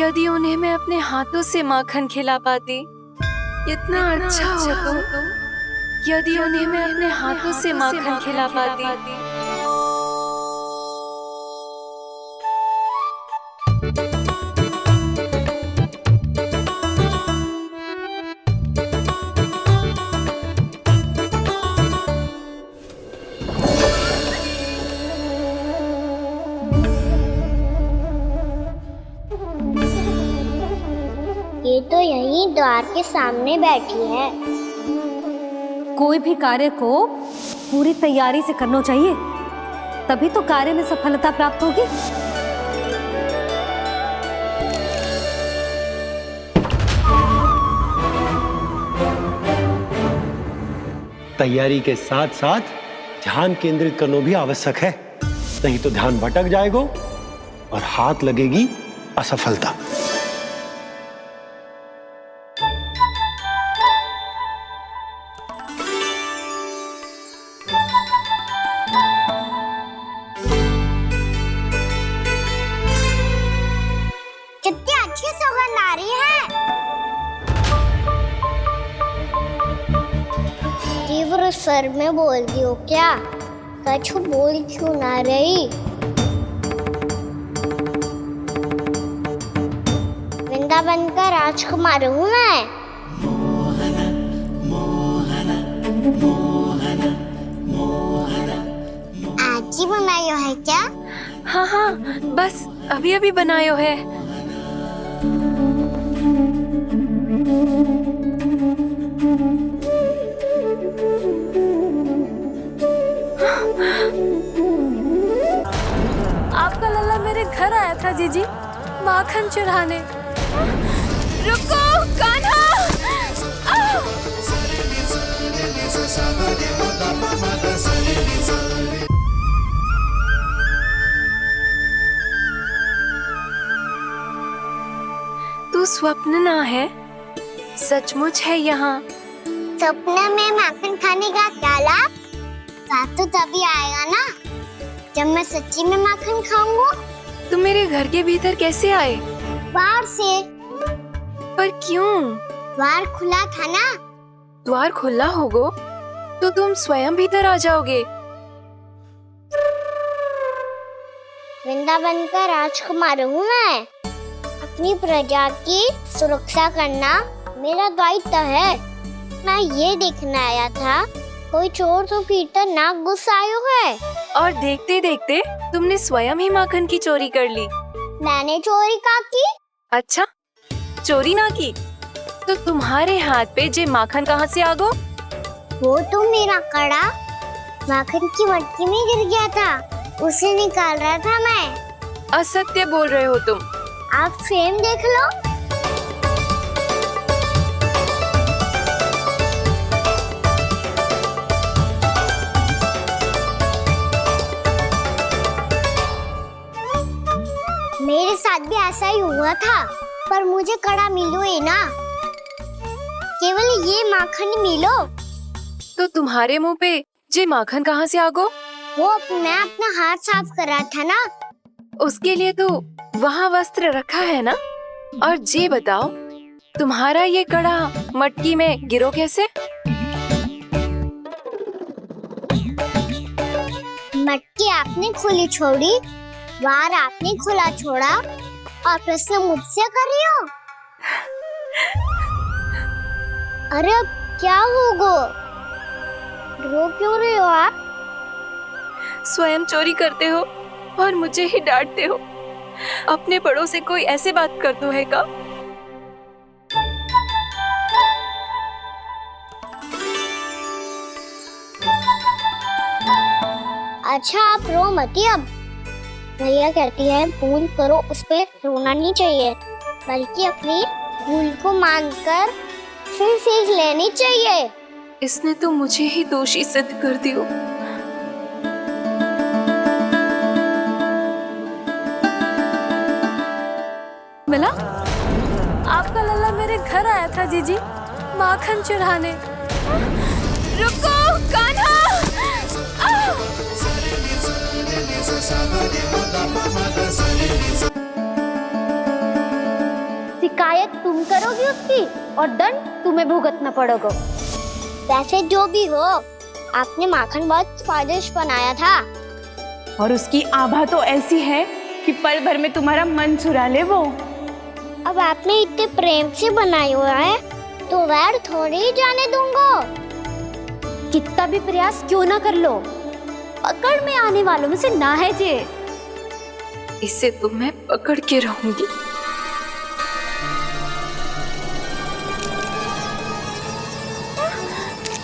यदि उन्हें मैं अपने हाथों से माखन खिला पाती। इतना अच्छा हो तो यदि उन्हें मैं अपने हाथों से माखन खिला पाती। ये तो यहीं द्वार के सामने बैठी है। कोई भी कार्य को पूरी तैयारी से करना चाहिए, तभी तो कार्य में सफलता प्राप्त होगी। तैयारी के साथ साथ ध्यान केंद्रित करना भी आवश्यक है, नहीं तो ध्यान भटक जाएगा और हाथ लगेगी असफलता। कितनी अच्छी सौगंध आ रही है। तीव्र स्वर में बोलती हो क्या? कछु बोल क्यों ना रही? वृंदावन का राजकुमार हूँ मैं। आज ही बनायो है क्या? हाँ हाँ, बस अभी अभी बनायो है। आपका लल्ला मेरे घर आया था जीजी, माखन चुराने। रुको कान्हा! तू स्वप्न ना है, सचमुच है यहाँ। सपने में माखन खाने का क्या लाभ? लाभ तो तभी आएगा ना जब मैं सच्ची में माखन खाऊंगा। तुम मेरे घर के भीतर कैसे आए? बाहर से। पर क्यों? द्वार खुला था ना। द्वार खुला होगा तो तुम स्वयं भीतर आ जाओगे। वृंदावन का राजकुमार हूँ मैं। अपनी प्रजा की सुरक्षा करना मेरा दायित्व है। मैं ये देखने आया था कोई चोर तो भीतर ना घुस आयो है। और देखते देखते तुमने स्वयं ही माखन की चोरी कर ली। मैंने चोरी का की? अच्छा, चोरी ना की तो तुम्हारे हाथ पे जे माखन कहाँ से आ गो? वो तो मेरा कड़ा माखन की मटकी में गिर गया था, उसे निकाल रहा था मैं। असत्य बोल रहे हो तुम। आप फ्रेम देख लो। मेरे साथ भी ऐसा ही हुआ था, पर मुझे कड़ा मिलो ही ना, केवल ये माखन मिलो। तो तुम्हारे मुंह पे जे माखन कहाँ से आ गो? वो मैं अपना हाथ साफ कर रहा था ना। उसके लिए तो वहाँ वस्त्र रखा है ना। और जे बताओ, तुम्हारा ये कड़ा मटकी में गिरो कैसे? मटकी आपने खुली छोड़ी, द्वार आपने खुला छोड़ा और प्रश्न मुझसे कर रही हो? अरे अब क्या होगा? रो क्यों रहे हो आप? स्वयं चोरी करते हो और मुझे ही डांटते हो। अपने बड़ों से कोई ऐसे बात करते है का? अच्छा आप रो मती। अब भैया कहती है भूल करो, उस पे रोना नहीं चाहिए, बल्कि अपनी भूल को मानकर फिर सीख लेनी चाहिए। इसने तो मुझे ही दोषी सिद्ध कर दियो। मिला? आपका लल्ला मेरे घर आया था जीजी, माखन चुराने। रुको कान्हा! शिकायत तुम करोगी उसकी और दंड तुम्हें भुगतना पड़ेगा। वैसे जो भी हो, आपने माखन बहुत स्वादिष्ट बनाया था। और उसकी आभा तो ऐसी है कि पल भर में तुम्हारा मन चुरा ले वो। अब आपने इतने प्रेम से बनाया हुआ है तो वैर थोड़ी ही जाने दूंगा। कितना भी प्रयास क्यों ना कर लो, पकड़ में आने वालों में से ना है जे। इसे तो मैं पकड़ के रहूंगी।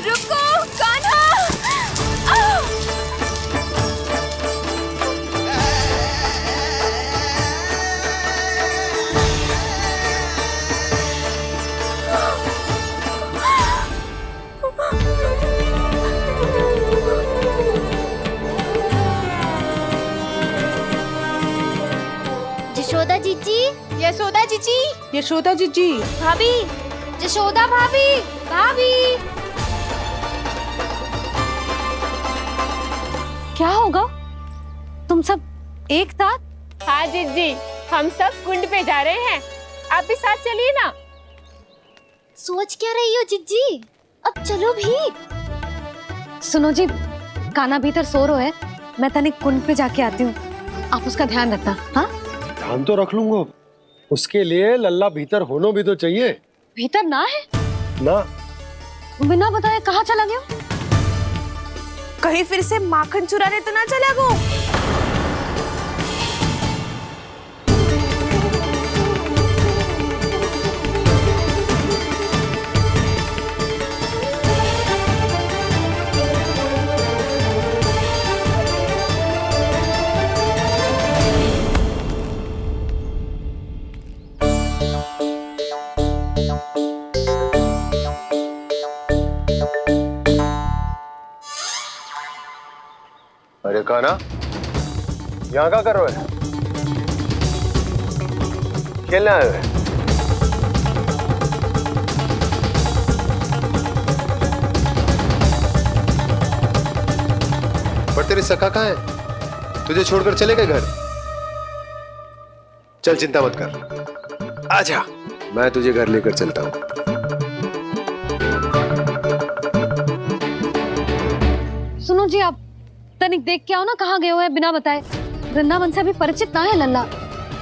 रुको कान्हा! यशोदा जीजी, यशोदा जीजी, भाभी, जशोदा भाभी, भाभी। क्या होगा? तुम सब एक साथ? हाँ जीजी, हम सब कुंड पे जा रहे हैं, आप भी साथ चलिए ना। सोच क्या रही हो जिज्जी? अब चलो भी। सुनो जी, कान्हा भीतर सो रहा है, मैं तनिक कुंड पे जाके आती हूँ, आप उसका ध्यान रखना। हाँ, ध्यान तो रख लूंगा, उसके लिए लल्ला भीतर होना भी तो चाहिए। भीतर ना है? ना। बिना बताए कहाँ चला गया? कहीं फिर से माखन चुराने तो ना चला गो। अरे कान्हा, यहाँ क्या कर रहे हो? खेलने आए हुए? पर तेरी सखा कहाँ है? तुझे छोड़कर चले गए घर? चल चिंता मत कर, आजा, मैं तुझे घर लेकर चलता हूँ। सुनो जी, आप तनिक देख के आओ ना कहाँ गए हुए हैं बिना बताए। वृंदावन से अभी परिचित ना है लल्ला,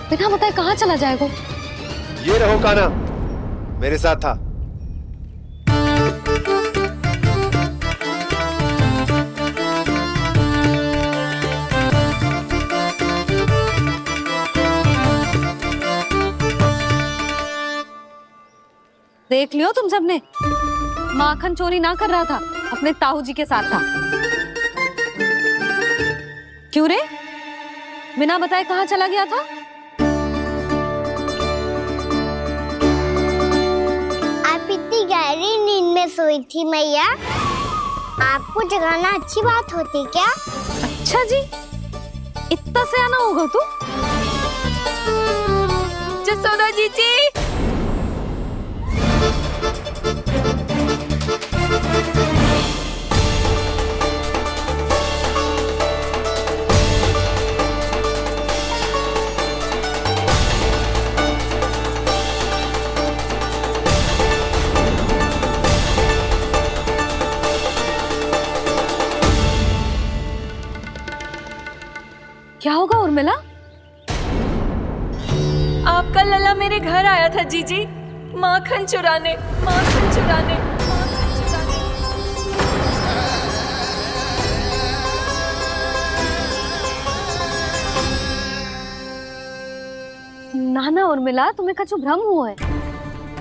बिना बताए कहाँ चला जाएगा? ये रहो कान्हा, मेरे साथ था। देख लियो तुम सबने, माखन चोरी ना कर रहा था, अपने ताऊ जी के साथ था। क्यों रे, बिना बताए कहाँ चला गया था? आप इतनी गहरी नींद में सोई थी मैया, आपको जगाना अच्छी बात होती क्या? अच्छा जी, इतना सयाना होगा तू? जसोदा जीजी, क्या होगा उर्मिला? आपका लल्ला मेरे घर आया था जीजी, माखन चुराने, माखन चुराने, माखन चुराने। ना ना उर्मिला, तुम्हें कछु भ्रम हुआ है,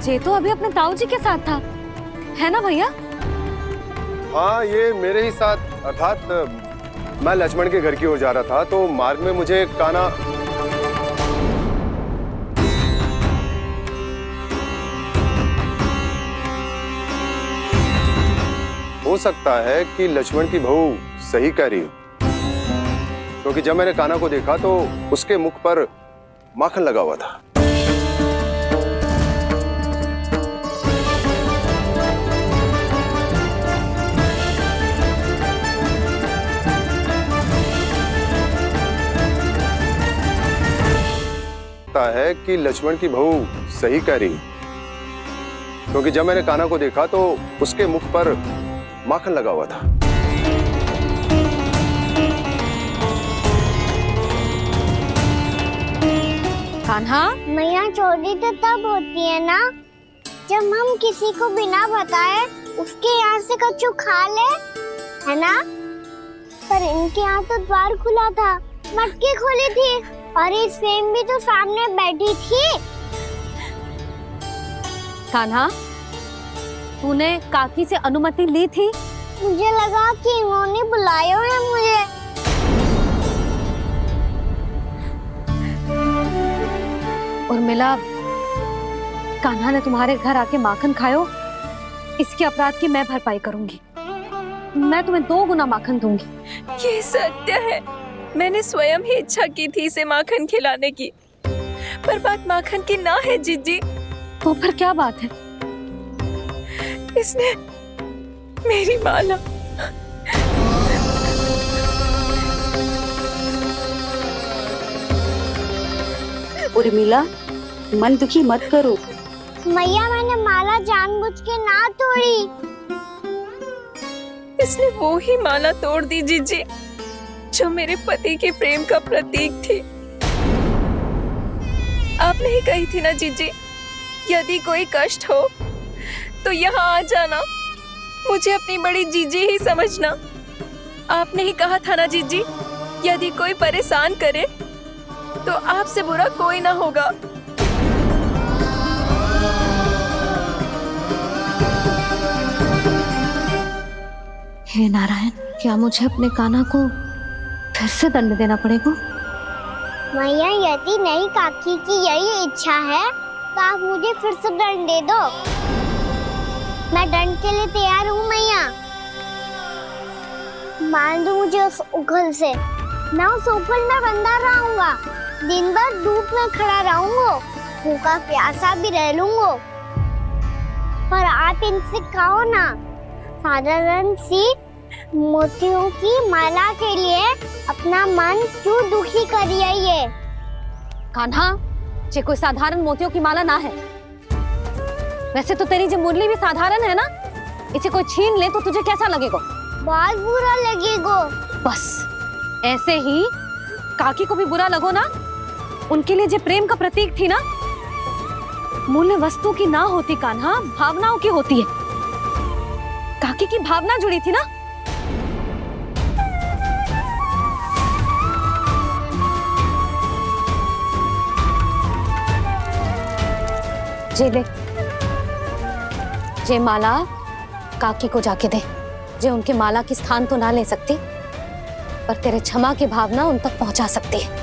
जे तो अभी अपने ताऊ जी के साथ था, है ना भैया? हाँ, ये मेरे ही साथ, अर्थात मैं लक्ष्मण के घर की ओर जा रहा था, तो मार्ग में मुझे कान्हा हो सकता है कि लक्ष्मण की बहू सही कह रही हो, क्योंकि जब मैंने कान्हा को देखा तो उसके मुख पर माखन लगा हुआ था। है कि लक्ष्मण की बहू सही कह रही, क्योंकि जब मैंने कान्हा को देखा तो उसके मुख पर माखन लगा हुआ था। कान्हा, मैया चोरी तो तब होती है ना जब हम किसी को बिना बताए उसके यहाँ से कछु खा ले, है ना? पर इनके यहाँ तो द्वार खुला था, मटकी खोली थी और इस फेम भी तो सामने बैठी थी। कान्हा, तूने काकी से अनुमति ली थी? मुझे लगा कि इन्होंने बुलाया है मुझे। उर्मिला, कान्हा ने तुम्हारे घर आके माखन खायो, इसके अपराध की मैं भरपाई करूंगी। मैं तुम्हें 2 गुना माखन दूंगी। ये सत्य है, मैंने स्वयं ही इच्छा की थी इसे माखन खिलाने की, पर बात माखन की ना है जीजी। तो फिर क्या बात है? इसने मेरी माला उर्मिला, मन दुखी मत करो। मैया मैंने माला जानबूझ के ना तोड़ी। इसने वो ही माला तोड़ दी जीजी जो मेरे पति के प्रेम का प्रतीक थी। आपने ही कही थी ना जीजी, यदि कोई कष्ट हो तो यहाँ आ जाना, मुझे अपनी बड़ी जीजी ही समझना। आपने ही कहा था ना जीजी, यदि कोई परेशान करे तो आपसे बुरा कोई ना होगा। हे नारायण, क्या मुझे अपने कान्हा को फिर से दंड देना पड़ेगा? मैया यदि नहीं काकी की यही इच्छा है तो आप मुझे फिर से दंड दे दो। मैं दंड के लिए तैयार हूँ मैया। मान दो मुझे उस उखल से, मैं उस उखल में बंधा रहूंगा, दिन भर धूप में खड़ा रहूंगा, भूखा प्यासा भी रह लूंगा। पर आप इनसे कहो ना, साधारण सी मोतियों की माला के लिए अपना मन क्यों दुखी करिए? कान्हा, ये कोई साधारण मोतियों की माला ना है। वैसे तो तेरी जो मुरली भी साधारण है ना, इसे कोई छीन ले तो तुझे कैसा लगेगा? बहुत बुरा लगेगा। बस ऐसे ही काकी को भी बुरा लगो ना। उनके लिए जो प्रेम का प्रतीक थी ना, मूल्य वस्तु की ना होती कान्हा, भावनाओं की होती है। काकी की भावना जुड़ी थी ना। जे ले, जे माला काकी को जाके दे। जे उनके माला की स्थान तो ना ले सकती, पर तेरे क्षमा की भावना उन तक पहुंचा सकती है।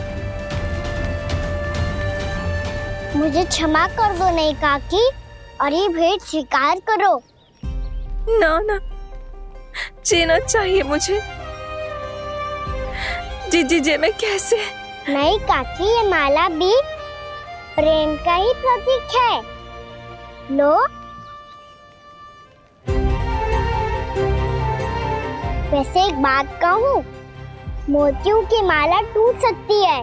मुझे क्षमा कर दो नहीं काकी, और ये भेंट स्वीकार करो। ना ना, जीना चाहिए मुझे। जीजी जे मैं कैसे? नहीं काकी, ये माला भी प्रेम का ही प्रतीक है। लो। वैसे एक बात कहूँ, मोतियों की माला टूट सकती है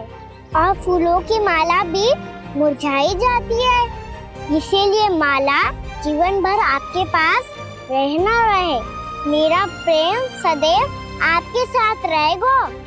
और फूलों की माला भी मुरझाई जाती है। इसीलिए माला जीवन भर आपके पास रहना रहे। मेरा प्रेम सदैव आपके साथ रहेगा।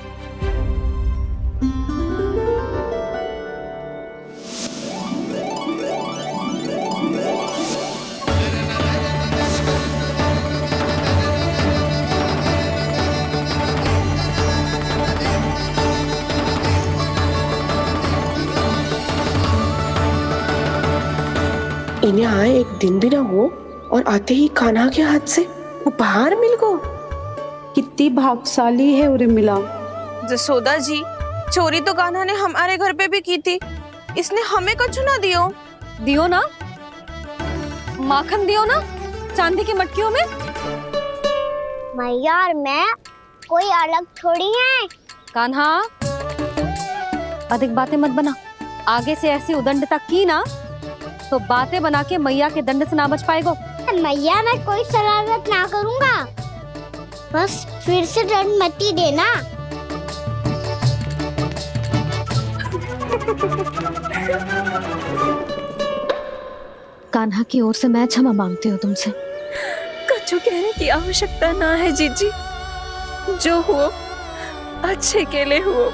इन्हें आए एक दिन भी ना हो और आते ही कान्हा के हाथ से उपहार मिल गो। कितनी भाग्यशाली है उर्मिला। जसोदा जी, चोरी तो कान्हा ने हमारे घर पे भी की थी, इसने हमें कछु ना दियो। दियो ना, माखन दियो ना, चांदी की मटकियों में। मैया और मैं कोई अलग थोड़ी हैं। कान्हा, अधिक बातें मत बना। आगे से ऐसी उदंडता की ना तो बातें बना के मैया के दंड से ना बच पाएगो। मैया मैं कोई शरारत ना करूँगा, बस फिर से दंड मत ही देना। कान्हा की ओर से मैं क्षमा मांगती हूँ तुमसे। कछु कहने की आवश्यकता ना है जीजी, जो हुआ अच्छे के लिए हुआ।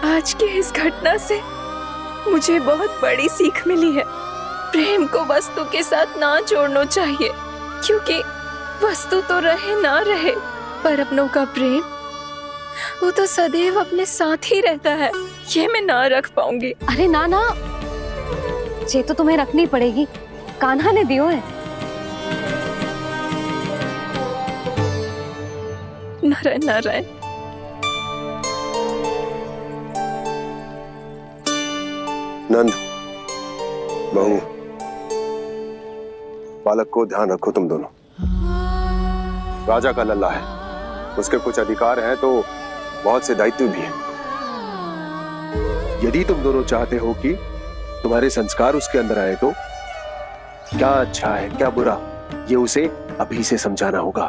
आज की इस घटना से मुझे बहुत बड़ी सीख मिली है। प्रेम को वस्तु के साथ ना जोड़ना चाहिए, क्योंकि वस्तु तो रहे ना रहे, पर अपनों का प्रेम वो तो सदैव अपने साथ ही रहता है। ये मैं ना रख पाऊंगी। अरे ना ना, ये तो तुम्हें रखनी पड़ेगी। कान्हा ने दियो है। नारायण नारायण। नंद, बहू, बालक को ध्यान रखो तुम दोनों। राजा का लल्ला है, उसके कुछ अधिकार हैं तो बहुत से दायित्व भी हैं। यदि तुम दोनों चाहते हो कि तुम्हारे संस्कार उसके अंदर आए तो क्या अच्छा है क्या बुरा, ये उसे अभी से समझाना होगा।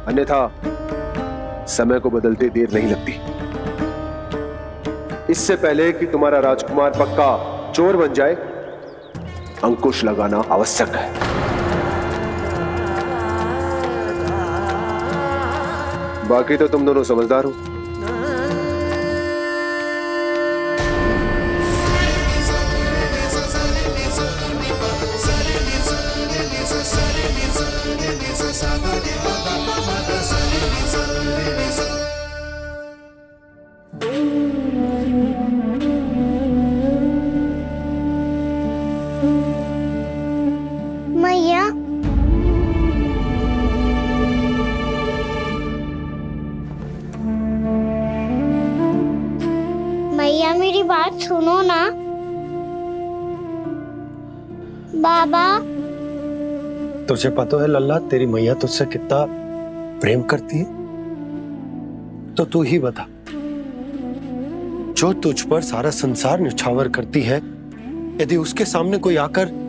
अन्यथा समय को बदलते देर नहीं लगती। इससे पहले कि तुम्हारा राजकुमार पक्का चोर बन जाए, अंकुश लगाना आवश्यक है। बाकी तो तुम दोनों समझदार हो। मैया, मैया मेरी बात सुनो ना। बाबा, तुझे पता है लल्ला, तेरी मैया तुझसे कितना प्रेम करती है? तो तू ही बता, जो तुझ पर सारा संसार न्यौछावर करती है, यदि उसके सामने कोई आकर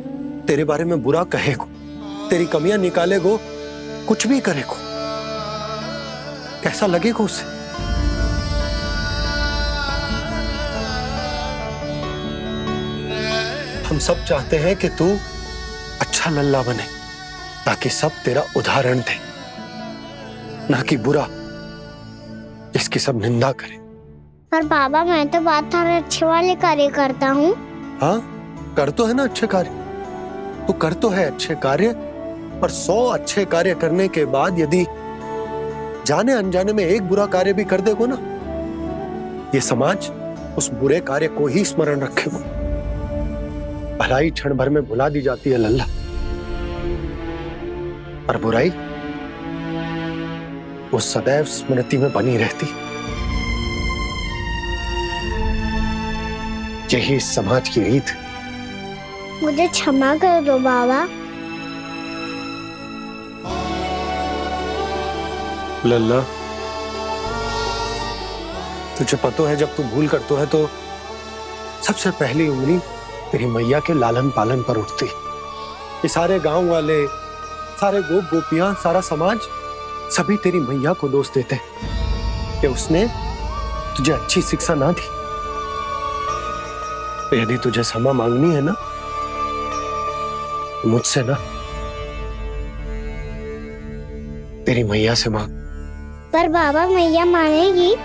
तेरे बारे में बुरा कहेगो, तेरी कमियां निकालेगो, कुछ भी करेगो, कैसा लगेगा उसे? हम सब चाहते हैं कि तू अच्छा लल्ला बने, ताकि सब तेरा उदाहरण दे, ना कि बुरा जिसकी सब निंदा करे। पर बाबा, मैं तो बात थारे अच्छे वाले कार्य करता हूँ। हाँ, कर तो है ना अच्छे कार्य, तू कर तो है अच्छे कार्य, पर 100 अच्छे कार्य करने के बाद यदि जाने अनजाने में एक बुरा कार्य भी कर देगो ना, ये समाज उस बुरे कार्य को ही स्मरण रखेगो। भलाई क्षण भर में भुला दी जाती है लल्ला, और बुराई वो सदैव स्मृति में बनी रहती। यही इस समाज की रीत। मुझे क्षमा कर दो बाबा। लल्ला, तुझे पता है जब तू भूल करतो है तो सबसे पहली उंगली तेरी मैया के लालन पालन पर उठती। ये सारे गांव वाले, सारे गोप गोपियां, सारा समाज, सभी तेरी मैया को दोष देते कि उसने तुझे अच्छी शिक्षा ना दी। तो यदि तुझे क्षमा मांगनी है ना, मुझसे ना, तेरी मैया से मांग। पर बाबा, मैया मानेगी?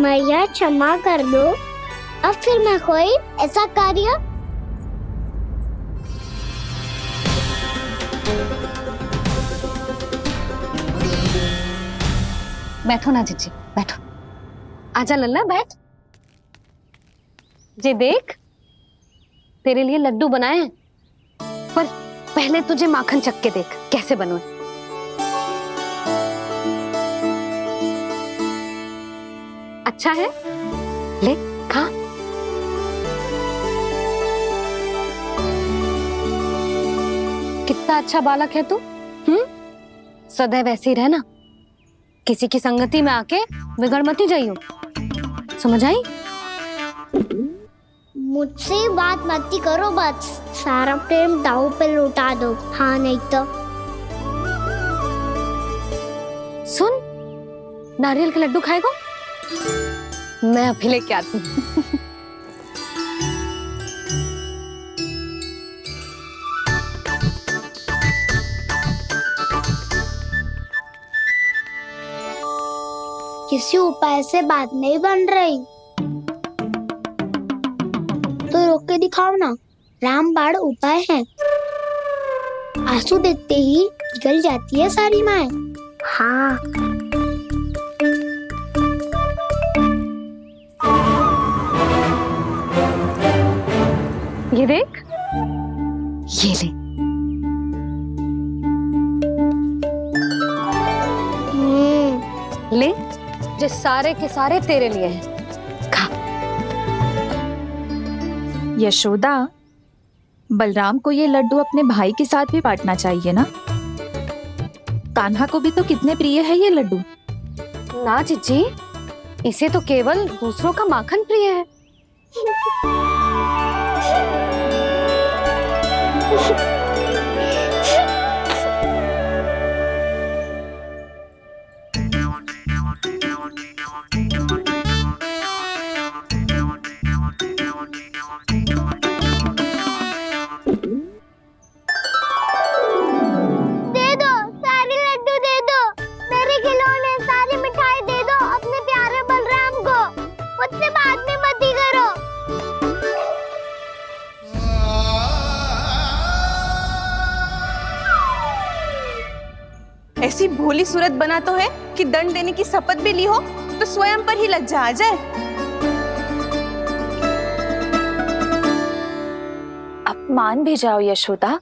मैया क्षमा कर दो, अब फिर मैं कोई ऐसा कार्य। बैठो ना जीजी, बैठो। आजा लल्ला, बैठ। जे देख, तेरे लिए लड्डू बनाए हैं, पर पहले तुझे माखन चख के देख कैसे बने। अच्छा है, ले खा। कितना अच्छा बालक है तू। सदैव ऐसे ही रहना, किसी की संगति में आके बिगड़ मत जाइयो, समझ आई? मुझसे बात मत करो, बस सारा प्रेम दाव पे लौटा दो। हाँ, नहीं तो सुन, नारियल के लड्डू खाएगा? मैं अभी लेके आती हूँ। किसी उपाय से बात नहीं बन रही तो रोक के दिखाओ ना। रामबाण उपाय है, आंसू देखते ही पिघल जाती है सारी माए। हाँ, ये देख, ये ले। ले, जो सारे के सारे तेरे लिए हैं, खा। यशोदा, बलराम को ये लड्डू अपने भाई के साथ भी बांटना चाहिए ना, कान्हा को भी तो कितने प्रिय है ये लड्डू। ना जीजी, इसे तो केवल दूसरों का माखन प्रिय है। ऐसी भोली सूरत बना तो है कि दंड देने की शपथ भी ली हो तो स्वयं पर ही लज्जा आ जाए। अब मान भी जाओ यशोदा,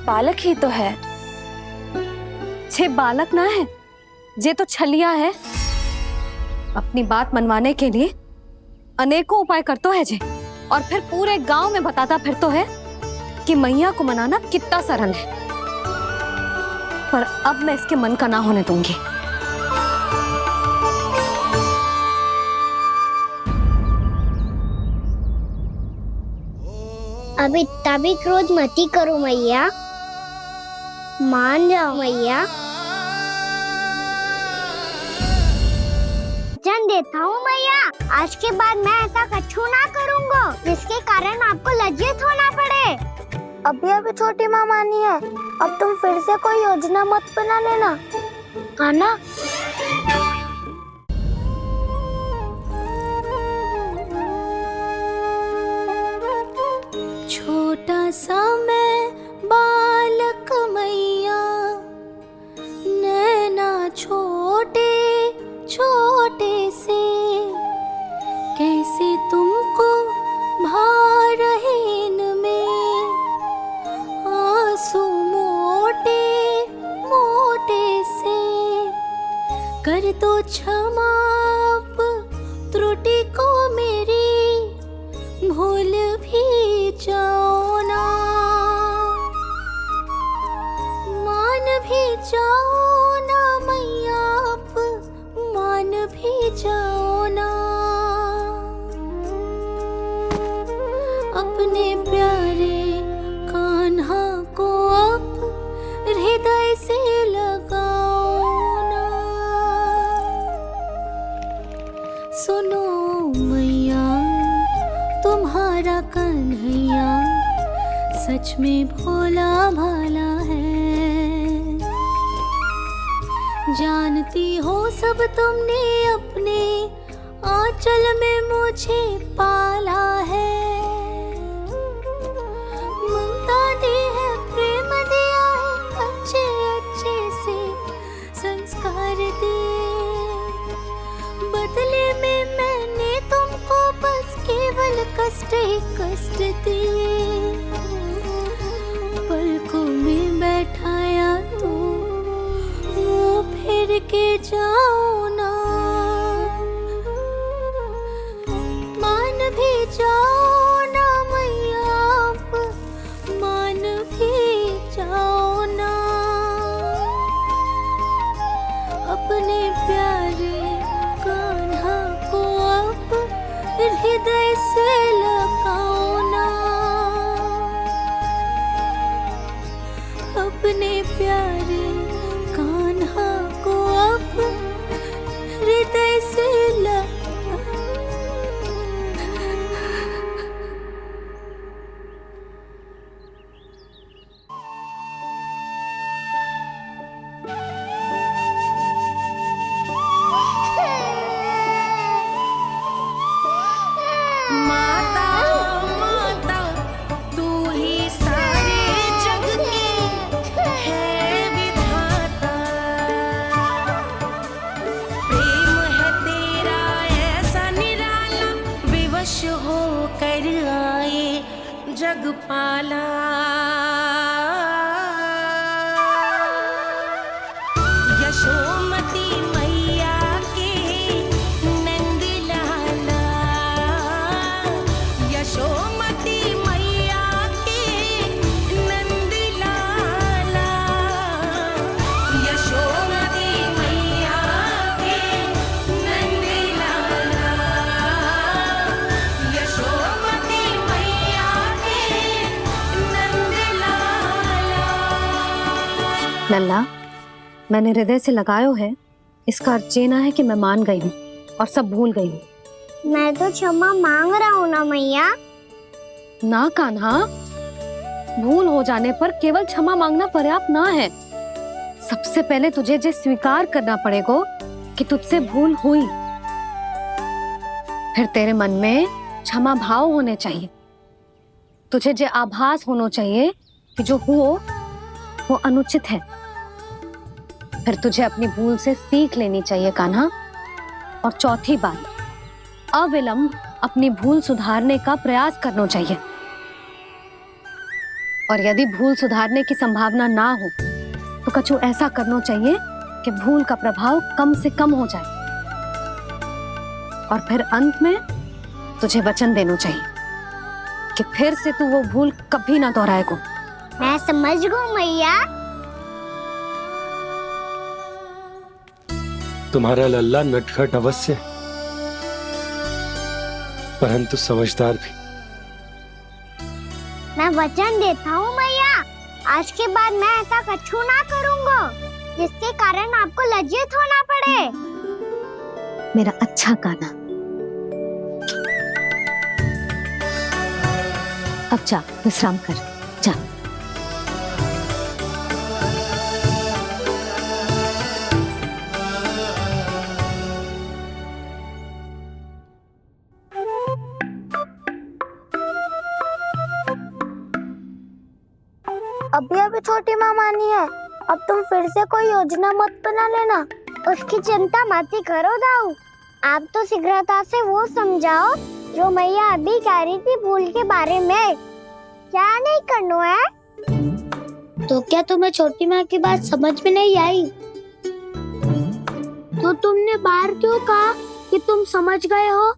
बालक ही तो है। छे बालक ना है, जे तो छलिया है। अपनी बात मनवाने के लिए अनेकों उपाय करतो है जे, और फिर पूरे गांव में बताता फिरतो है कि मैया को मनाना कितना सरल है। पर अब मैं इसके मन का ना होने दूंगी। अब इतना भी क्रोध मती करो मैया, मान जाओ मैया। वचन देता हूँ मैया, आज के बाद मैं ऐसा कछु ना करूँगा जिसके कारण आपको लज्जित होना पड़े। अभी छोटी माँ मानी है, अब तुम फिर से कोई योजना मत बना लेना, आना। छोटा सा मैं बालक मैया, नैना छोटे छोटे से, कैसे तुमको भा रहे इनमें आंसू मोटे मोटे से। कर दो क्षमा त्रुटि को मेरी, भूल भी जाओ ना, मान भी जाओ ना मैया, आप मान भी जाओ ना। अपने प्यारे कान्हा को अब हृदय से लगाओ ना। सुनो मैया, तुम्हारा कन्हैया सच में भोला भाला है। जानती हो सब तुमने अपने आंचल में मुझे पाला है। ममता दी है, प्रेम दिया है, अच्छे अच्छे से संस्कार दिए। बदले में मैंने तुमको बस केवल कष्ट ही कष्ट दिए। पलकों में बैठाया तो मुंह फेर के जाओ ना, मान भी जाओ ना मैया, आप मान भी जाओ ना। अपने प्यारे कान्हा को अब हृदय से लगाओ ना। अपने प्यारे कान्हा को अब हृदय से माता माता तू ही सारे जग की है विधाता। प्रेम है तेरा ऐसा निराला, विवश होकर आए जगपाला। यशोमती मैया के नंद लाला, यशोमती मैया के नंद लाला, लल्ला, मैंने हृदय से लगायो है, इसका अर्थ ये ना है कि मैं मान गई हूँ और सब भूल गई हूँ। मैं तो क्षमा मांग रहा हूँ ना मैया। ना कान्हा, भूल हो जाने पर केवल क्षमा मांगना पर्याप्त ना है। सबसे पहले तुझे जे स्वीकार करना पड़ेगा कि तुझसे भूल हुई। फिर तेरे मन में क्षमा भाव होने चाहिए। तुझे जे आभास होना चाहिए कि जो हुआ वो अनुचित है। फिर तुझे अपनी भूल से सीख लेनी चाहिए कान्हा। और चौथी बात, अविलंब अपनी भूल सुधारने का प्रयास करना चाहिए। और यदि भूल सुधारने की संभावना ना हो तो कछु ऐसा करना चाहिए कि भूल का प्रभाव कम से कम हो जाए। और फिर अंत में तुझे वचन देना चाहिए कि फिर से तू वो भूल कभी ना दोहराएगा। मैं समझ गई मैया। तुम्हारा लल्ला नटखट अवश्य, परंतु समझदार भी। मैं वचन देता हूँ मैया, आज के बाद मैं ऐसा कछु ना करूँगा जिसके कारण आपको लज्जित होना पड़े। मेरा अच्छा कान्हा, अब जा विश्राम कर, जा। अभी अभी छोटी माँ मानी है, अब तुम फिर से कोई योजना मत बना लेना। उसकी चिंता मत ही करो दाऊ। आप तो शीघ्रता से वो समझाओ जो मैया अभी कह रही थी भूल के बारे में। क्या नहीं करना है? तो क्या तुम्हें छोटी माँ की बात समझ में नहीं आई? तो तुमने बाहर क्यों कहा कि तुम समझ गए हो?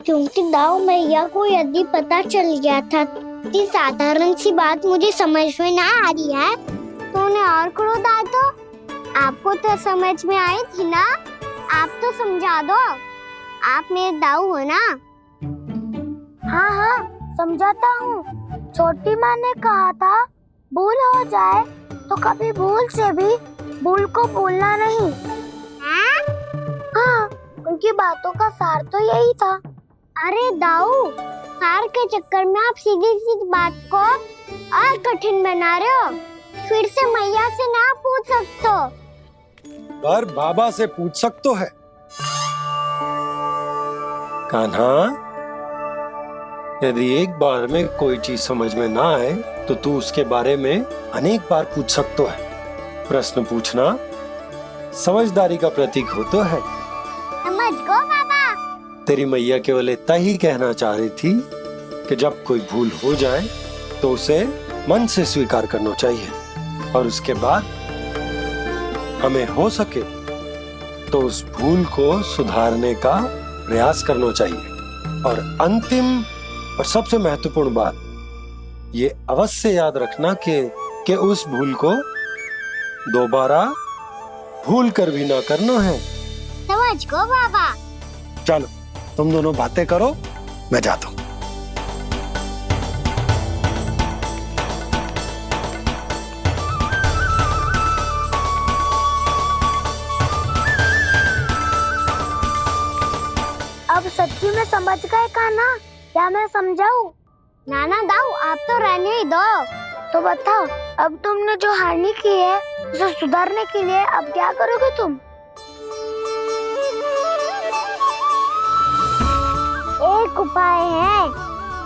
क्योंकि दाऊ मैया को यदि पता चल गया था कि साधारण सी बात मुझे समझ में ना आ रही है तो उन्हें और क्रोध आया। तो आपको तो समझ में आई थी ना, आप तो समझा दो। आप मेरे दाऊ हो ना। हाँ हाँ समझाता हूँ। छोटी माँ ने कहा था भूल हो जाए तो कभी भूल से भी भूल को भूलना नहीं। हाँ, उनकी बातों का सार तो यही था। अरे दाऊ, सार के चक्कर में आप सीधी सीधी बात को और कठिन बना रहे हो। फिर से मैया से ना पूछ सकते हो, पर बाबा से पूछ सकते है। कान्हा, यदि एक बार में कोई चीज समझ में ना आए तो तू उसके बारे में अनेक बार पूछ सकते है। प्रश्न पूछना समझदारी का प्रतीक होता है। समझ गो बाबा। तेरी मैया केवल इतना ही कहना चाह रही थी कि जब कोई भूल हो जाए तो उसे मन से स्वीकार करना चाहिए और उसके बाद हमें हो सके तो उस भूल को सुधारने का प्रयास करना चाहिए। और अंतिम और सबसे महत्वपूर्ण बात ये अवश्य याद रखना कि उस भूल को दोबारा भूल कर भी ना करना है। समझ गो बाबा। चलो तुम दोनों बातें करो, मैं जाता हूँ। अब सच्ची में समझ गए कान्हा? क्या मैं समझाऊं? नाना दाऊ, आप तो रहने ही दो। तो बताओ, अब तुमने जो हानि की है उसे सुधारने के लिए अब क्या करोगे तुम? एक उपाय है,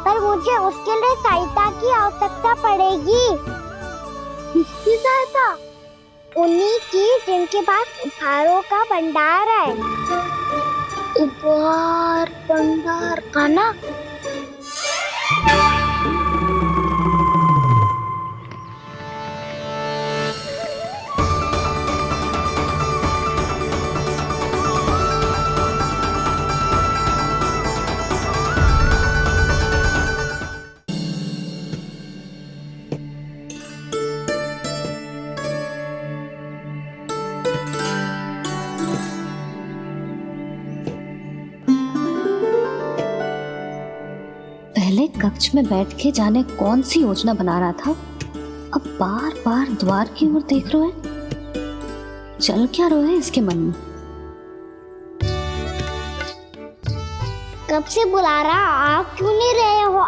पर मुझे उसके लिए सहायता की आवश्यकता पड़ेगी। किसकी सहायता? उन्हीं की जिनके पास उपहारों का भंडार है। उपहार भंडार का ना? पहले कक्ष में बैठ के जाने कौन सी योजना बना रहा था, अब बार बार द्वार की ओर देख रहे हैं, चल क्या रहे हैं इसके मन में? कब से बुला रहा, आप क्यों नहीं रहे हो?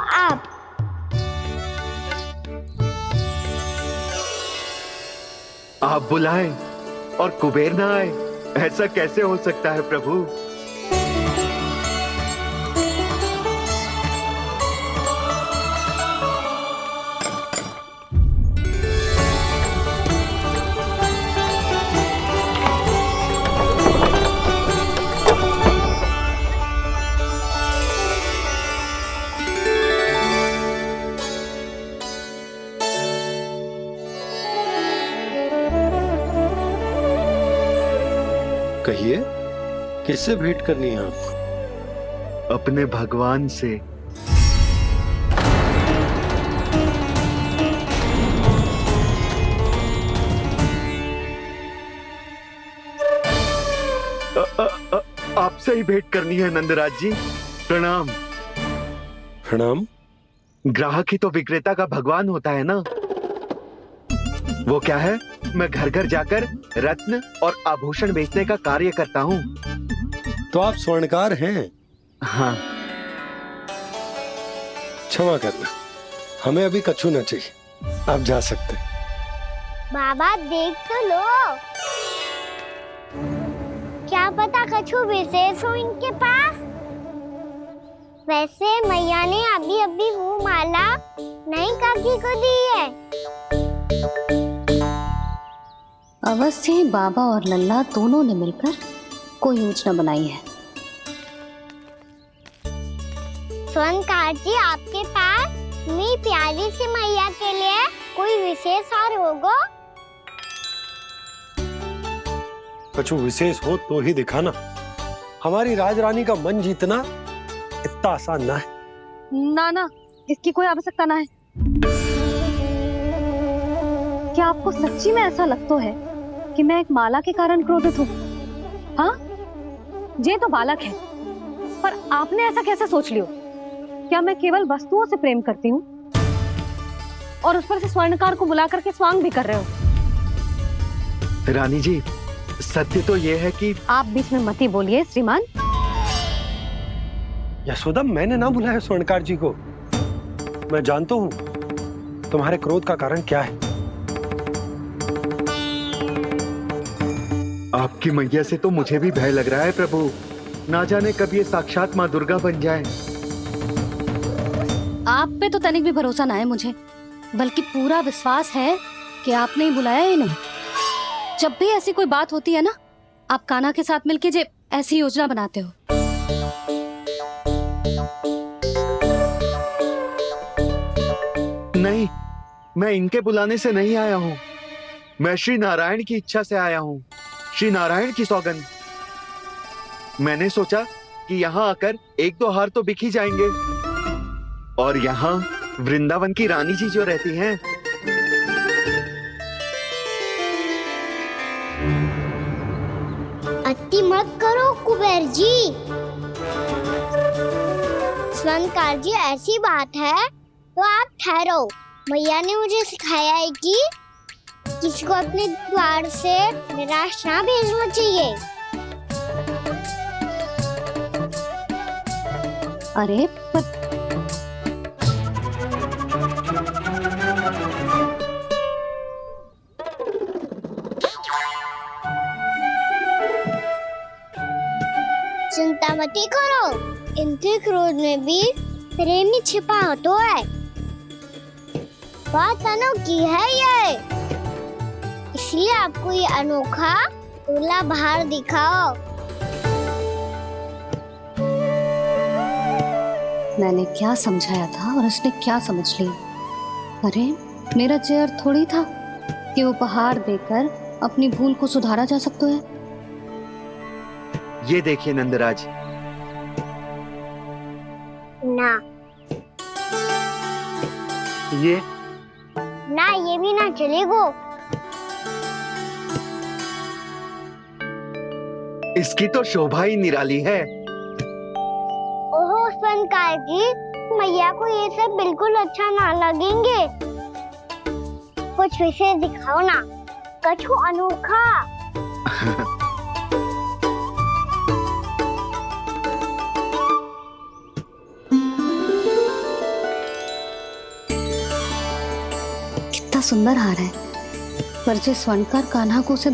आप बुलाएं और कुबेर ना आए, ऐसा कैसे हो सकता है प्रभु? कहिए, किससे भेंट करनी है आपको? अपने भगवान से। आपसे ही भेंट करनी है नंदराज जी। प्रणाम। प्रणाम। ग्राहक ही तो विक्रेता का भगवान होता है ना। वो क्या है, मैं घर घर जाकर रत्न और आभूषण बेचने का कार्य करता हूँ। तो आप स्वर्णकार हैं? हाँ। क्षमा करना, हमें अभी कछु न चाहिए, आप जा सकते हैं। बाबा देख तो लो, क्या पता कछु विशेष हो इनके पास। वैसे मैया ने अभी अभी वो माला नई काकी को दी है। अवश्य ही बाबा और लल्ला दोनों ने मिलकर कोई योजना बनाई है। स्वर्णकार जी, आपके पास मेरी प्यारी सी मैया के लिए कोई विशेष और होगा? कछु विशेष हो तो ही दिखाना। हमारी राजरानी का मन जीतना इतना आसान ना है। ना ना, इसकी कोई आवश्यकता ना है। क्या आपको सच्ची में ऐसा लगता है कि मैं एक माला के कारण क्रोधित हूँ? हाँ, ये तो बालक है, पर आपने ऐसा कैसे सोच लियो? क्या मैं केवल वस्तुओं से प्रेम करती हूँ और उस पर से स्वर्णकार को बुला करके स्वांग भी कर रहे हो? रानी जी, सत्य तो ये है कि आप बीच में मत ही बोलिए श्रीमान। यशोदा, मैंने ना बुलाया स्वर्णकार जी को। मैं जानता हूँ तुम्हारे क्रोध का कारण क्या है। आपकी मैया से तो मुझे भी भय लग रहा है प्रभु। ना जाने कब ये साक्षात माँ दुर्गा बन जाए। आप पे तो तनिक भी भरोसा ना है मुझे, बल्कि पूरा विश्वास है कि आपने ही बुलाया ही नहीं। जब भी ऐसी कोई बात होती है ना, आप कान्हा के साथ मिलके जे ऐसी योजना बनाते हो। नहीं, मैं इनके बुलाने से नहीं आया हूँ। मैं श्री नारायण की इच्छा से आया हूँ। श्री नारायण की सौगंध। मैंने सोचा कि यहाँ आकर एक दो हार तो बिक ही जाएंगे। और यहाँ वृंदावन की रानी जी जो रहती हैं, अति मत करो कुबेर जी। स्वर्णकार जी, ऐसी बात है तो आप ठहरो। मैया ने मुझे सिखाया है कि किसी को अपने द्वार से निराश ना भेजना चाहिए। अरे चिंता मत करो, इनके क्रोध में भी प्रेम ही छिपा तो है। बात अनोखी है ये, इसलिए आपको ये अनोखा दूल्हा बाहर दिखाओ। मैंने क्या समझाया था और उसने क्या समझ लिया? अरे मेरा चेयर थोड़ी था कि उपहार देकर अपनी भूल को सुधारा जा सकता है। ये देखिए नंदराज। ना ये ना, ये भी ना चलेगो। इसकी तो शोभा ही निराली है। ओहो स्वर्णकार जी, मैया को ये सब बिल्कुल अच्छा ना लगेंगे। वो कुछ विशेष दिखाओ ना, कछु अनोखा। कितना सुंदर हार है, पर जो स्वर्णकार कान्हा को उसे